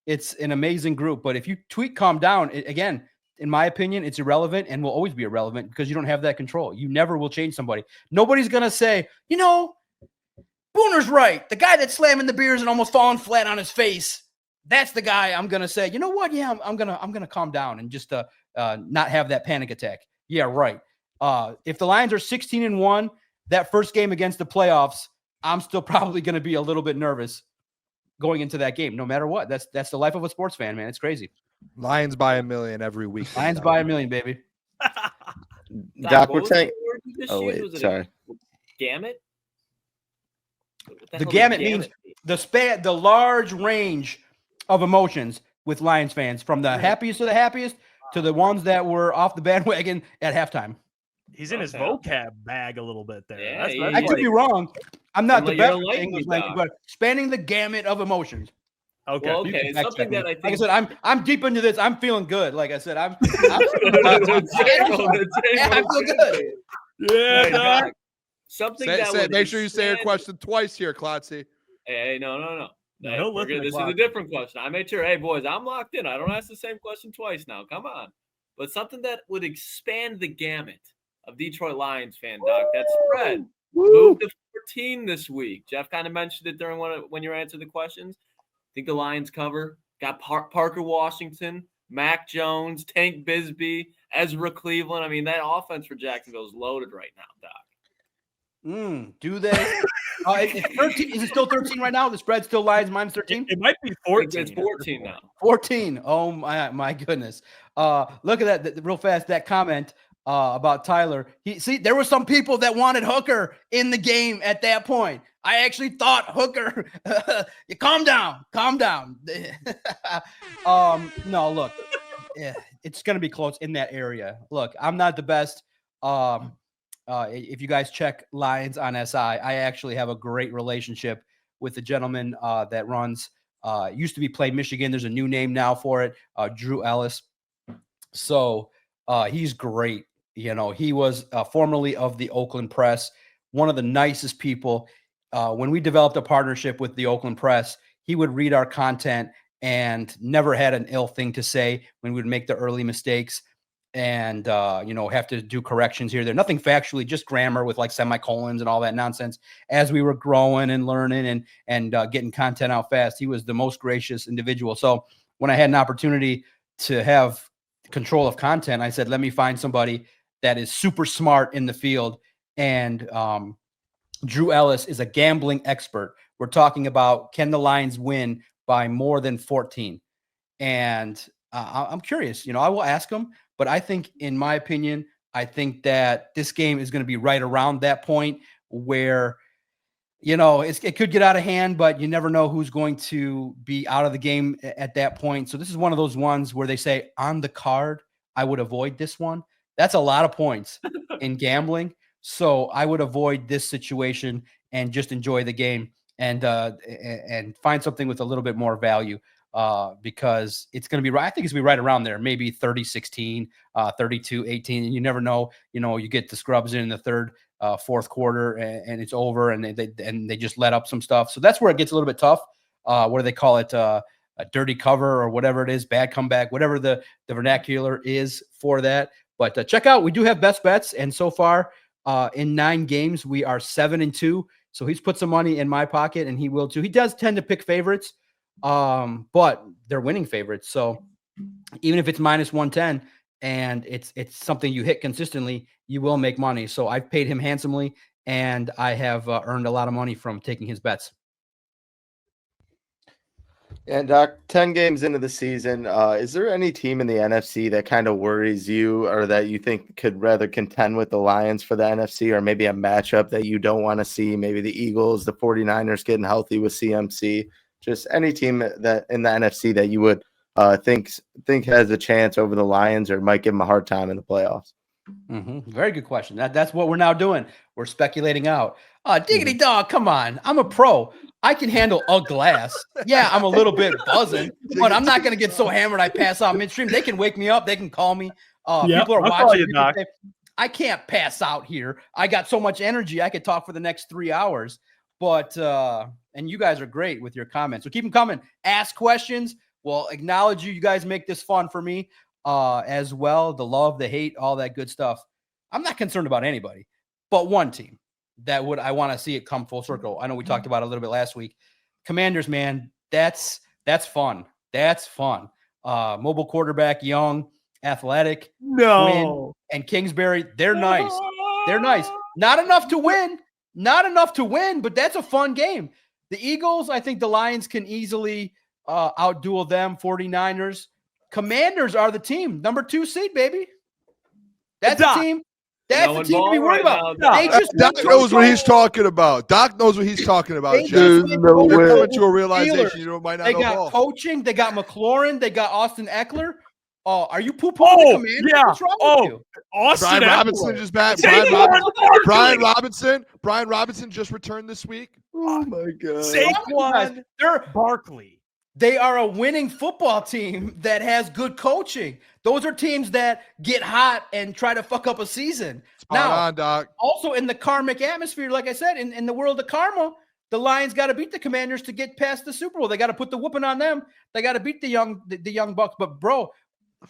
it's an amazing group. But if you tweet calm down, again, in my opinion, it's irrelevant and will always be irrelevant because you don't have that control. You never will change somebody. Nobody's going to say, Booner's right. The guy that's slamming the beers and almost falling flat on his face, that's the guy I'm going to say, you know what? Yeah, I'm going to calm down and just not have that panic attack. Yeah, right. If the Lions are 16-1, that first game against the playoffs, I'm still probably going to be a little bit nervous going into that game, no matter what. That's the life of a sports fan, man. It's crazy. Lions by a million every week. Lions by a million, baby. Doc, we're saying. Oh, wait, wait, sorry. Gamut? The gamut means the large range of emotions with Lions fans, from the happiest of the happiest to the ones that were off the bandwagon at halftime. He's in his vocab bag a little bit there. Yeah, I could be wrong. I'm not the best like English language, but spanning the gamut of emotions. Okay. Well, okay. Something that I think, like I said, I'm deep into this. I'm feeling good. Like I said, I feel good. Yeah, Doc. Something make sure you say your question twice here, Klotzy. Hey, no. No, This is a different question. I made sure, hey, boys, I'm locked in. I don't ask the same question twice now. Come on. But something that would expand the gamut of Detroit Lions fan, Doc, that spread moved to 14 this week. Jeff kind of mentioned it during when you answered the questions. I think the Lions cover. Got Parker Washington, Mac Jones, Tank Bisbee, Ezra Cleveland. I mean, that offense for Jacksonville is loaded right now, Doc. Do they? It's 13. Is it still 13 right now? The spread still Lions minus 13? It might be 14. It's 14 now. 14. Oh, my goodness. Look at that real fast, that comment about Tyler. There were some people that wanted Hooker in the game at that point. I actually thought Hooker. You calm down. No, look, it's going to be close in that area. Look, I'm not the best. If you guys check Lions on SI, I actually have a great relationship with the gentleman that runs. Used to be Play Michigan. There's a new name now for it, Drew Ellis. So he's great. He was formerly of the Oakland Press, one of the nicest people. When we developed a partnership with the Oakland Press, he would read our content and never had an ill thing to say when we would make the early mistakes and, have to do corrections here. There's nothing factually, just grammar with like semicolons and all that nonsense. As we were growing and learning and getting content out fast, he was the most gracious individual. So when I had an opportunity to have control of content, I said, let me find somebody that is super smart in the field. And Drew Ellis is a gambling expert. We're talking about, can the Lions win by more than 14? And I'm curious, I will ask him, but I think, in my opinion, I think that this game is going to be right around that point where, it could get out of hand, but you never know who's going to be out of the game at that point. So this is one of those ones where they say, on the card, I would avoid this one. That's a lot of points in gambling. So I would avoid this situation and just enjoy the game and find something with a little bit more value because it's going to be right. I think it's going to be right around there, maybe 30-16, 32-18. And you never know, you get the scrubs in the third, fourth quarter and it's over and they just let up some stuff. So that's where it gets a little bit tough. What do they call it? A dirty cover or whatever it is, bad comeback, whatever the vernacular is for that. But check out, we do have best bets. And so far in 9 games, we are 7-2. So he's put some money in my pocket and he will too. He does tend to pick favorites, but they're winning favorites. So even if it's minus 110 and it's something you hit consistently, you will make money. So I've paid him handsomely and I have earned a lot of money from taking his bets. And Doc, 10 games into the season, is there any team in the NFC that kind of worries you or that you think could rather contend with the Lions for the NFC, or maybe a matchup that you don't want to see? Maybe the Eagles, the 49ers getting healthy with CMC, just any team that in the NFC that you would think has a chance over the Lions or might give them a hard time in the playoffs? Mm-hmm. Very good question. That's what we're now doing. We're speculating out. Diggity dog, come on. I'm a pro. I can handle a glass. Yeah, I'm a little bit buzzing, but I'm not going to get so hammered I pass out midstream. They can wake me up. They can call me. People are watching. Say, I can't pass out here. I got so much energy. I could talk for the next 3 hours. But and you guys are great with your comments. So keep them coming. Ask questions. We'll acknowledge you. You guys make this fun for me as well. The love, the hate, all that good stuff. I'm not concerned about anybody, but one team that I want to see it come full circle. I know we talked about it a little bit last week. Commanders, man, that's fun. That's fun. Mobile quarterback, young, athletic. No. Quinn and Kingsbury, they're nice. They're nice. Not enough to win. Not enough to win, but that's a fun game. The Eagles, I think the Lions can easily outduel them. 49ers. Commanders are the team. Number 2 seed, baby. That's the team. That's the team to be worried about. Doc knows what he's talking about. Doc knows what he's talking about, Jeff. They're coming to a realization you might not know. They got coaching. They got McLaurin. They got Austin Eckler. Are you poo-pooing the Commanders? Yeah. What's wrong with you? Austin Brian Eckler. Robinson just back. Brian Robinson just returned this week. Oh my God. Saquon Barkley. They are a winning football team that has good coaching. Those are teams that get hot and try to fuck up a season. On, Doc. Also in the karmic atmosphere, like I said, in the world of karma, the Lions got to beat the Commanders to get past the Super Bowl. They got to put the whooping on them. They got to beat the young Bucks. But, bro,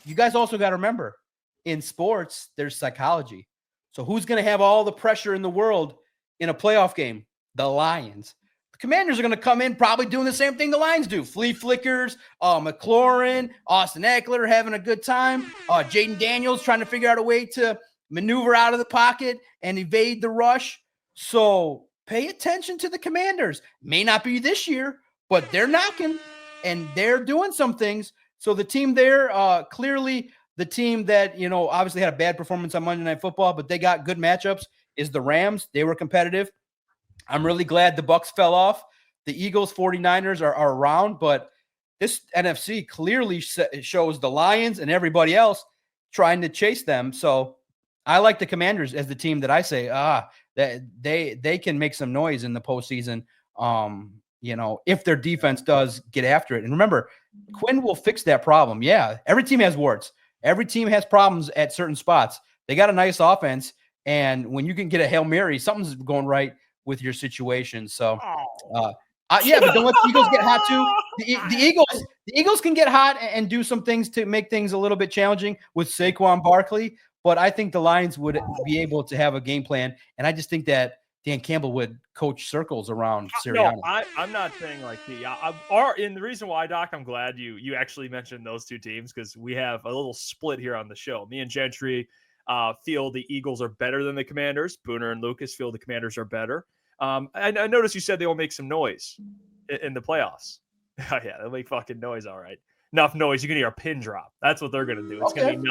you guys also got to remember, in sports, there's psychology. So who's going to have all the pressure in the world in a playoff game? The Lions. Commanders are going to come in probably doing the same thing the Lions do. Flea flickers, McLaurin, Austin Eckler having a good time. Jaden Daniels trying to figure out a way to maneuver out of the pocket and evade the rush. So pay attention to the Commanders. May not be this year, but they're knocking and they're doing some things. So the team there, clearly the team that, obviously had a bad performance on Monday Night Football, but they got good matchups, is the Rams. They were competitive. I'm really glad the Bucks fell off. The Eagles, 49ers are around, but this NFC clearly shows the Lions and everybody else trying to chase them. So I like the Commanders as the team that I say, that they can make some noise in the postseason. If their defense does get after it. And remember, Quinn will fix that problem. Yeah, every team has warts. Every team has problems at certain spots. They got a nice offense, and when you can get a Hail Mary, something's going right with your situation. So, but don't let the Eagles get hot too. The Eagles can get hot and do some things to make things a little bit challenging with Saquon Barkley. But I think the Lions would be able to have a game plan, and I just think that Dan Campbell would coach circles around No, Sirianni. I'm not saying like the and the reason why, Doc, I'm glad you actually mentioned those two teams, because we have a little split here on the show. Me and Gentry feel the Eagles are better than the Commanders. Booner and Lucas feel the Commanders are better. I noticed you said they will make some noise in the playoffs. Oh, yeah, they'll make fucking noise, all right. Enough noise, you can hear a pin drop. That's what they're going to do. It's going to be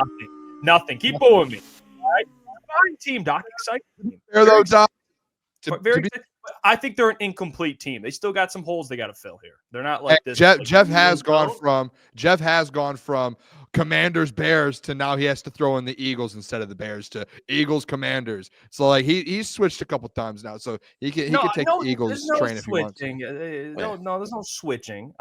nothing. Keep booing me. All right? Fine team, Doc. Excited. There though, Doc. I think they're an incomplete team. They still got some holes they got to fill here. They're not like this. Jeff has gone from Commanders Bears to now he has to throw in the Eagles instead of the Bears to Eagles Commanders. So like he's switched a couple times now. So he can take the Eagles train if he wants. No, there's no switching.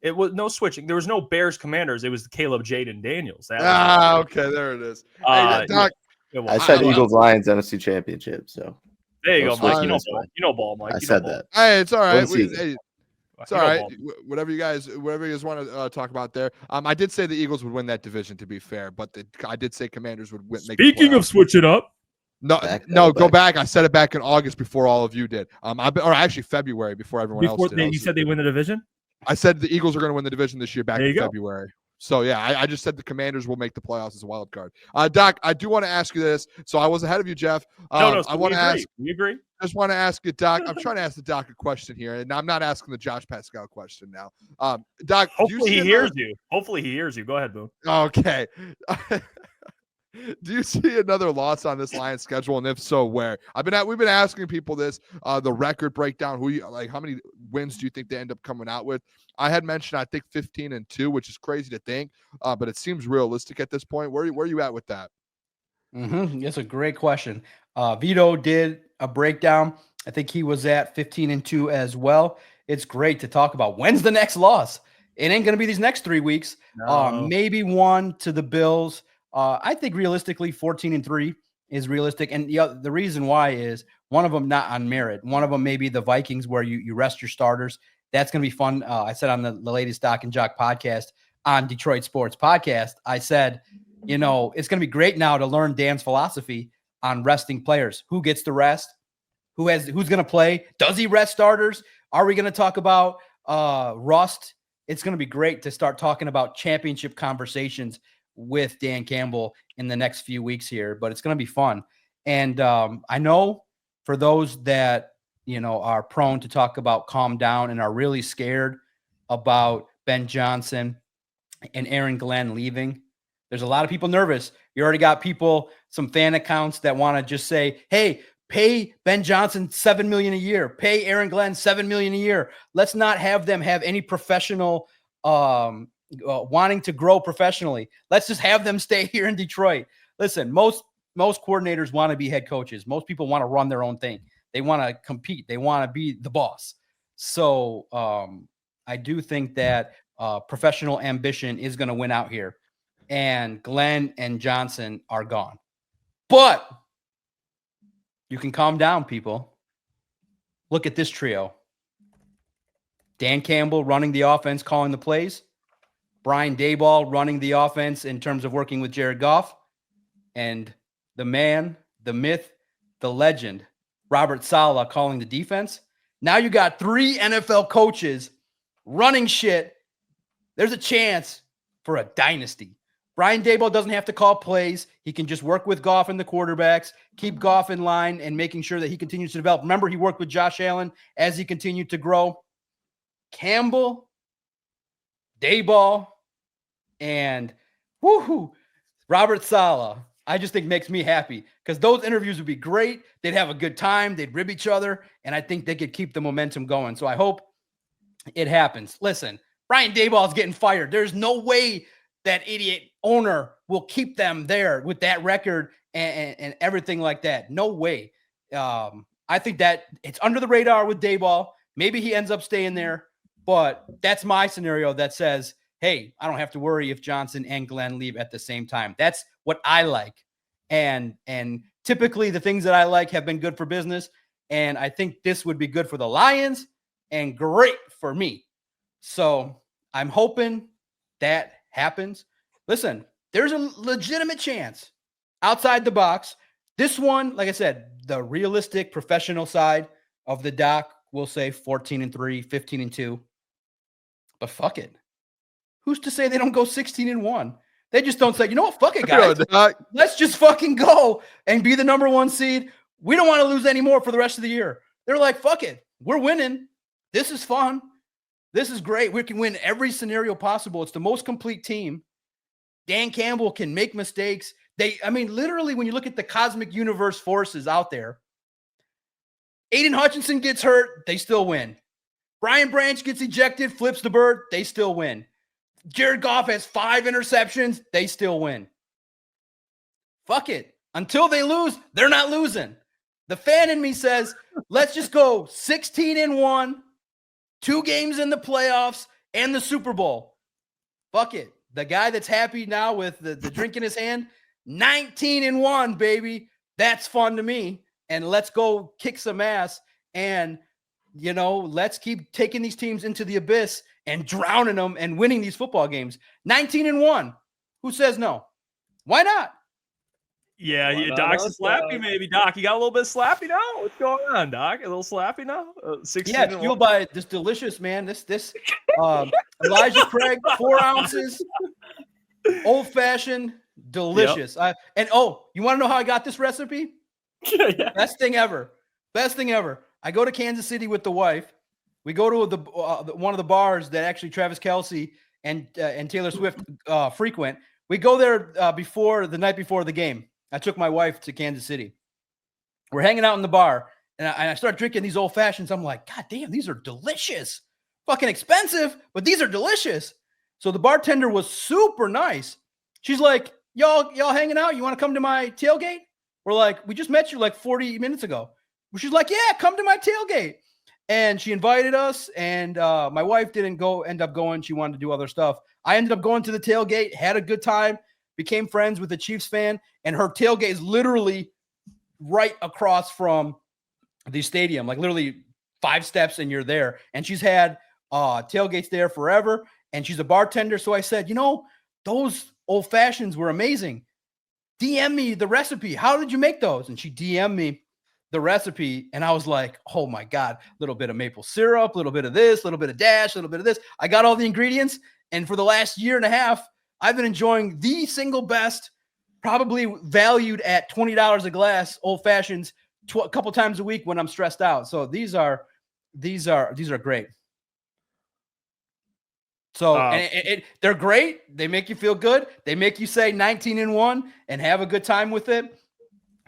It was no switching. There was no Bears Commanders. It was Caleb Jaden Daniels. Okay, there it is. Hey, Doc, I said Eagles Lions NFC Championship. So there you go, Mike. You know ball, Mike. I said that. Hey, it's all right. Hey, it's all right. Whatever you guys want to talk about there. I did say the Eagles would win that division, to be fair, but I did say Commanders would win. Speaking of switch it up. Go back. I said it back in August before all of you did. Or actually February before everyone else did. You said they win the division? I said the Eagles are going to win the division this year back in February. So, yeah, I just said the Commanders will make the playoffs as a wild card. Doc, I do want to ask you this. So I was ahead of you, Jeff. So I want to ask. We agree. Just want to ask you, Doc. I'm trying to ask the Doc a question here, and I'm not asking the Josh Paschal question now. Doc, hopefully he hears you. Hopefully he hears you. Go ahead, Boone. Okay. Do you see another loss on this Lions schedule, and if so, where? We've been asking people this, the record breakdown. How many wins do you think they end up coming out with? I had mentioned I think 15-2, which is crazy to think, but it seems realistic at this point. Where are you at with that? That's a great question. Vito did a breakdown. I think he was at 15-2 as well. It's great to talk about. When's the next loss? It ain't going to be these next 3 weeks. No. Maybe one to the Bills. I think realistically 14-3 is realistic. And the reason why is one of them not on merit. One of them maybe the Vikings where you rest your starters. That's going to be fun. I said on the latest Doc and Jock podcast on Detroit Sports Podcast, I said, it's going to be great now to learn Dan's philosophy on resting players. Who gets to rest? Who's going to play? Does he rest starters? Are we going to talk about rust? It's going to be great to start talking about championship conversations with Dan Campbell in the next few weeks here, but it's going to be fun. And I know for those that, are prone to talk about calm down and are really scared about Ben Johnson and Aaron Glenn leaving, there's a lot of people nervous. You already got some fan accounts that want to just say, hey, pay Ben Johnson $7 million a year, pay Aaron Glenn $7 million a year. Let's not have them have any professional wanting to grow professionally. Let's just have them stay here in Detroit. Listen, most coordinators want to be head coaches. Most people want to run their own thing. They want to compete. They want to be the boss. So I do think that professional ambition is going to win out here. And Glenn and Johnson are gone. But you can calm down, people. Look at this trio. Dan Campbell running the offense, calling the plays. Brian Daboll running the offense in terms of working with Jared Goff. And the man, the myth, the legend, Robert Saleh calling the defense. Now you got 3 NFL coaches running shit. There's a chance for a dynasty. Brian Daboll doesn't have to call plays. He can just work with Goff and the quarterbacks, keep Goff in line and making sure that he continues to develop. Remember, he worked with Josh Allen as he continued to grow. Campbell, Daboll, and Robert Saleh, I just think makes me happy because those interviews would be great. They'd have a good time. They'd rib each other, and I think they could keep the momentum going. So I hope it happens. Listen, Brian Daboll is getting fired. There's no way that idiot owner will keep them there with that record and everything like that. No way. I think that it's under the radar with Daboll. Maybe he ends up staying there, but that's my scenario that says, hey, I don't have to worry if Johnson and Glenn leave at the same time. That's what I like. And typically the things that I like have been good for business. And I think this would be good for the Lions and great for me. So I'm hoping that happens. Listen, there's a legitimate chance outside the box This one, like I said, the realistic professional side of the doc will say 14-3, 15-2. But fuck it. Who's to say they don't go 16-1? They just don't say, you know what, fuck it, guys. Let's just fucking go and be the number 1 seed. We don't want to lose anymore for the rest of the year. They're like, fuck it. We're winning. This is fun. This is great. We can win every scenario possible. It's the most complete team. Dan Campbell can make mistakes. Literally, when you look at the cosmic universe forces out there, Aiden Hutchinson gets hurt, they still win. Brian Branch gets ejected, flips the bird, they still win. Jared Goff has 5 interceptions, they still win. Fuck it. Until they lose, they're not losing. The fan in me says, let's just go 16-1, 2 games in the playoffs, and the Super Bowl. Fuck it. The guy that's happy now with the drink in his hand, 19-1, baby. That's fun to me. And let's go kick some ass. And, let's keep taking these teams into the abyss and drowning them and winning these football games. 19-1. Who says no? Why not? Yeah, Doc's slappy, maybe. Doc, you got a little bit slappy now? What's going on, Doc? A little slappy now? 16 yeah, it's fueled by this delicious, man. This Elijah Craig, 4 ounces, old-fashioned, delicious. Yep. You want to know how I got this recipe? Yeah. Best thing ever. I go to Kansas City with the wife. We go to one of the bars that actually Travis Kelce and Taylor Swift frequent. We go there the night before the game. I took my wife to Kansas City. We're hanging out in the bar, and I start drinking these old fashions. I'm like, God damn, these are delicious. Fucking expensive, but these are delicious. So the bartender was super nice. She's like, y'all hanging out? You want to come to my tailgate? We're like, we just met you like 40 minutes ago. She's like, yeah, come to my tailgate. And she invited us, and my wife didn't end up going. She wanted to do other stuff. I ended up going to the tailgate, had a good time, became friends with a Chiefs fan, and her tailgate is literally right across from the stadium, like literally 5 steps and you're there. And she's had tailgates there forever, and she's a bartender. So I said, those old fashions were amazing. DM me the recipe. How did you make those? And she DM'd me the recipe, and I was like, oh my God, a little bit of maple syrup, a little bit of this, a little bit of dash, a little bit of this. I got all the ingredients, and for the last year and a half, I've been enjoying the single best, probably valued at $20 a glass, old fashions a couple times a week when I'm stressed out. So these are great. So they're great. They make you feel good. They make you say 19-1 and have a good time with it.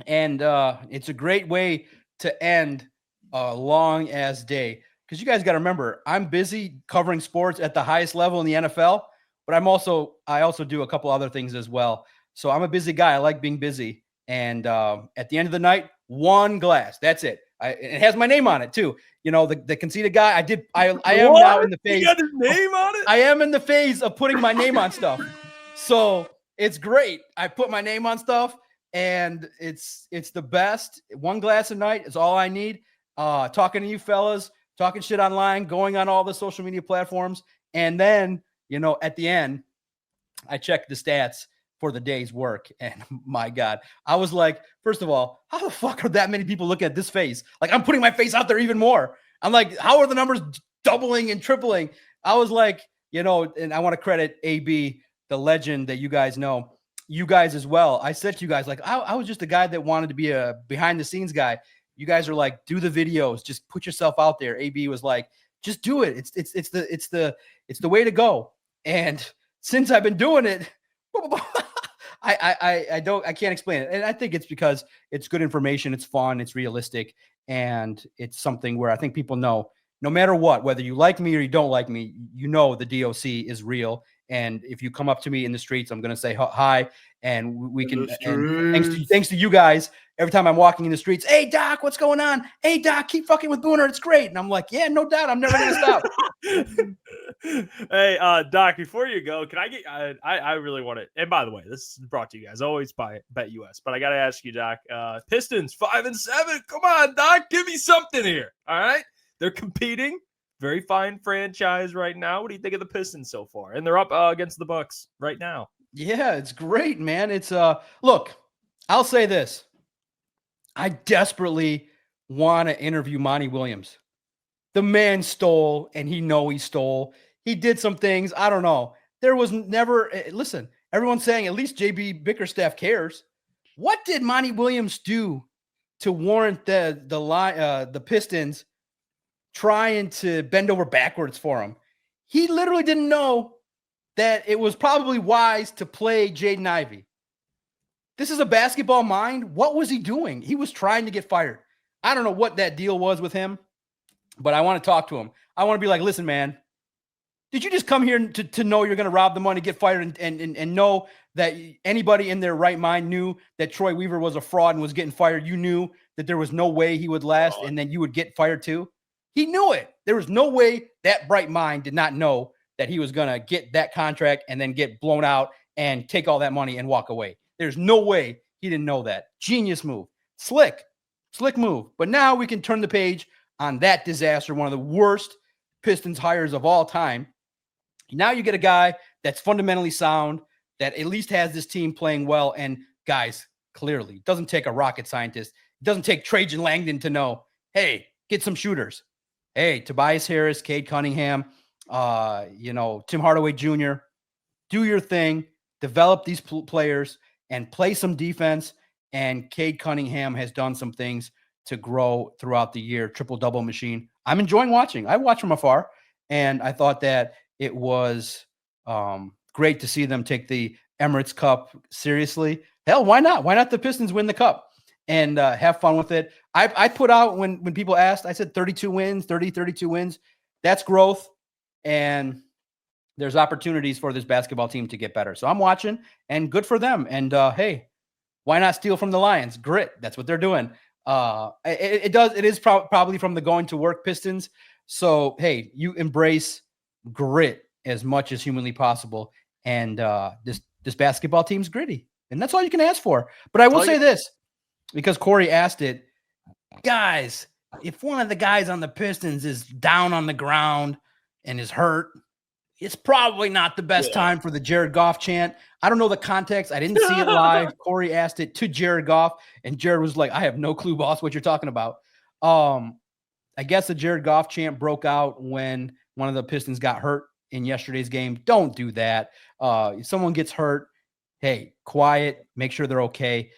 And it's a great way to end a long ass day. Because you guys got to remember, I'm busy covering sports at the highest level in the NFL, but I also do a couple other things as well. So I'm a busy guy. I like being busy. And at the end of the night, 1 glass. That's it. It has my name on it too. The conceited guy. I am what? now in the phase. You got his name on it? I am in the phase of putting my name on stuff. So it's great. I put my name on stuff, and it's the best. 1 glass a night is all I need. Talking to you fellas, talking shit online, going on all the social media platforms. And then, at the end, I check the stats for the day's work. And my God, I was like, first of all, how the fuck are that many people looking at this face? Like, I'm putting my face out there even more. I'm like, how are the numbers doubling and tripling? I was like, and I want to credit AB, the legend that you guys know, you guys as well. I said to you guys, like, I was just a guy that wanted to be a behind the scenes guy. You guys are like, do the videos, just put yourself out there. AB was like, just do it. It's the way to go. And since I've been doing it, I can't explain it. And I think it's because it's good information. It's fun. It's realistic. And it's something where I think people know, no matter what, whether you like me or you don't like me, the DOC is real. And if you come up to me in the streets, I'm going to say hi, and we can, and thanks to you guys, every time I'm walking in the streets, hey Doc, what's going on? Hey Doc, keep fucking with Booner. It's great. And I'm like, yeah, no doubt. I'm never going to stop. Hey, Doc, before you go, can I get, I really want to, and by the way, this is brought to you guys always by BetUS, but I got to ask you, Doc, Pistons 5-7. Come on, Doc, give me something here. All right. They're competing. Very fine franchise right now. What do you think of the Pistons so far? And they're up against the Bucks right now. Yeah, it's great, man. It's look, I'll say this. I desperately want to interview Monty Williams. The man stole, and he stole. He did some things. I don't know. There was never listen. Everyone's saying at least JB Bickerstaff cares. What did Monty Williams do to warrant the Pistons trying to bend over backwards for him? He literally didn't know that it was probably wise to play Jaden Ivey. This is a basketball mind. What was he doing? He was trying to get fired. I don't know what that deal was with him, but I want to talk to him. I want to be like, listen, man, did you just come here to know you're going to rob the money, get fired, and know that anybody in their right mind knew that Troy Weaver was a fraud and was getting fired? You knew that there was no way he would last and then you would get fired too? He knew it. There was no way that bright mind did not know that he was going to get that contract and then get blown out and take all that money and walk away. There's no way he didn't know that. Genius move. Slick move. But now we can turn the page on that disaster, one of the worst Pistons hires of all time. Now you get a guy that's fundamentally sound, that at least has this team playing well. And guys, clearly, it doesn't take a rocket scientist. It doesn't take Trajan Langdon to know, hey, get some shooters. Hey, Tobias Harris, Cade Cunningham, Tim Hardaway Jr., do your thing, develop these players, and play some defense. And Cade Cunningham has done some things to grow throughout the year. Triple-double machine. I'm enjoying watching. I watch from afar, and I thought that it was great to see them take the Emirates Cup seriously. Hell, why not? Why not the Pistons win the Cup and have fun with it? I put out, when people asked, I said 32 wins. That's growth, and there's opportunities for this basketball team to get better. So I'm watching, and good for them. And hey, why not steal from the Lions? Grit. That's what they're doing. It is probably from the going to work Pistons. So, hey, you embrace grit as much as humanly possible. And this basketball team's gritty. And that's all you can ask for. But I will say this, because Corey asked it, guys, if one of the guys on the Pistons is down on the ground and is hurt, it's probably not the best time for the Jared Goff chant. I don't know the context. I didn't see it live. Corey asked it to Jared Goff, and Jared was like, I have no clue, boss, what you're talking about. I guess the Jared Goff chant broke out when one of the Pistons got hurt in yesterday's game. Don't do that. If someone gets hurt, hey, quiet, make sure they're okay.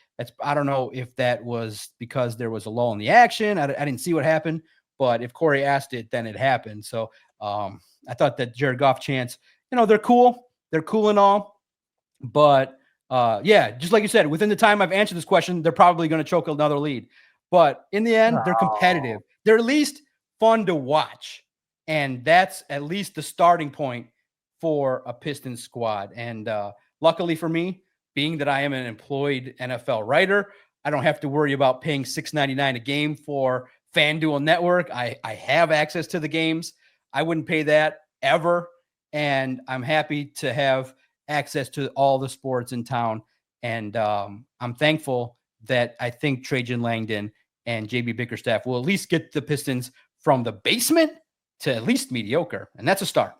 I don't know if that was because there was a lull in the action. I didn't see what happened, but if Corey asked it, then it happened. So I thought that Jared Goff chants, they're cool. They're cool and all. But just like you said, within the time I've answered this question, they're probably going to choke another lead. But in the end, they're competitive. They're at least fun to watch. And that's at least the starting point for a Pistons squad. And luckily for me, being that I am an employed NFL writer, I don't have to worry about paying $6.99 a game for FanDuel Network. I have access to the games. I wouldn't pay that ever. And I'm happy to have access to all the sports in town. And I'm thankful that I think Trajan Langdon and JB Bickerstaff will at least get the Pistons from the basement to at least mediocre. And that's a start.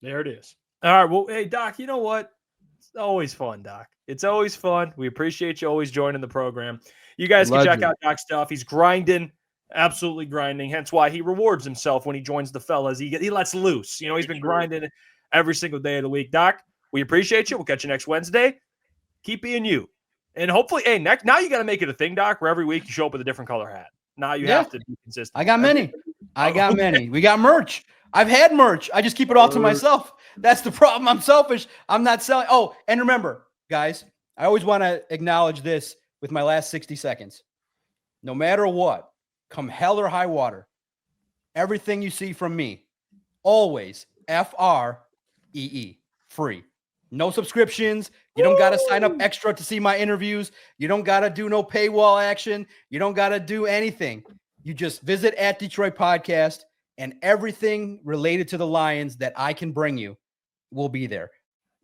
There it is. All right. Well, hey, Doc, you know what? It's always fun, Doc. It's always fun. We appreciate you always joining the program. You guys can check out Doc's stuff. He's grinding, absolutely grinding. Hence why he rewards himself when he joins the fellas. He lets loose. He's been grinding every single day of the week. Doc, we appreciate you. We'll catch you next Wednesday. Keep being you. And hopefully, hey, now you got to make it a thing, Doc, where every week you show up with a different color hat. Now you have to be consistent. I got many. Many. We got merch. I've had merch. I just keep it all to myself. That's the problem. I'm selfish. I'm not selling. Oh, and remember, guys, I always want to acknowledge this with my last 60 seconds. No matter what, come hell or high water, everything you see from me, always FREE, free. No subscriptions. You don't got to sign up extra to see my interviews. You don't got to do no paywall action. You don't got to do anything. You just visit @Detroit Podcast, and everything related to the Lions that I can bring you will be there.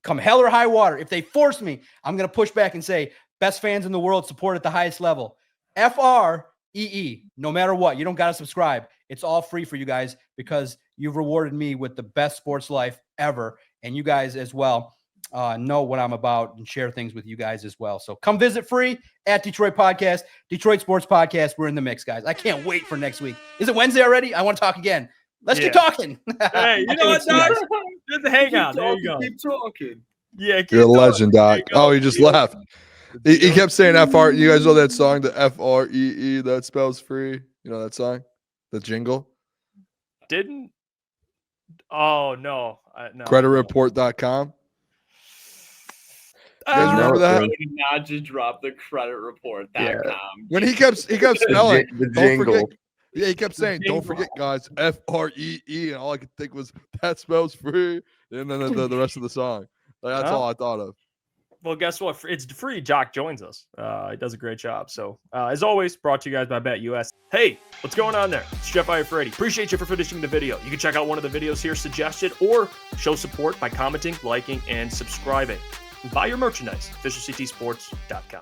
Come hell or high water. If they force me, I'm going to push back and say, best fans in the world, support at the highest level. FREE, no matter what. You don't got to subscribe. It's all free for you guys because you've rewarded me with the best sports life ever, and you guys as well. know what I'm about and share things with you guys as well. So come visit free at Detroit Podcast, Detroit Sports Podcast. We're in the mix, guys. I can't wait for next week. Is it Wednesday already? I want to talk again. Let's keep talking. Hey, you know what, Doc? Just hang out. There you go. Keep talking. Yeah, keep You're a talking. legend, Doc. There you go. Oh, he just left. He kept saying FR. You guys know that song, the FREE, that spells free? You know that song? The jingle? Didn't? Oh, no. No. Creditreport.com. You guys remember that? I did not just drop the creditreport.com. When he kept spelling The don't jingle. forget. Yeah, he kept saying, "Don't forget, guys, FREE," and all I could think was that spells free, and then the rest of the song. Like, that's all I thought of. Well, guess what? It's free. Jock joins us. He does a great job. So, as always, brought to you guys by BetUS. Hey, what's going on there? It's Jeff Iafrate. Appreciate you for finishing the video. You can check out one of the videos here suggested or show support by commenting, liking, and subscribing. And buy your merchandise, officialctsports.com.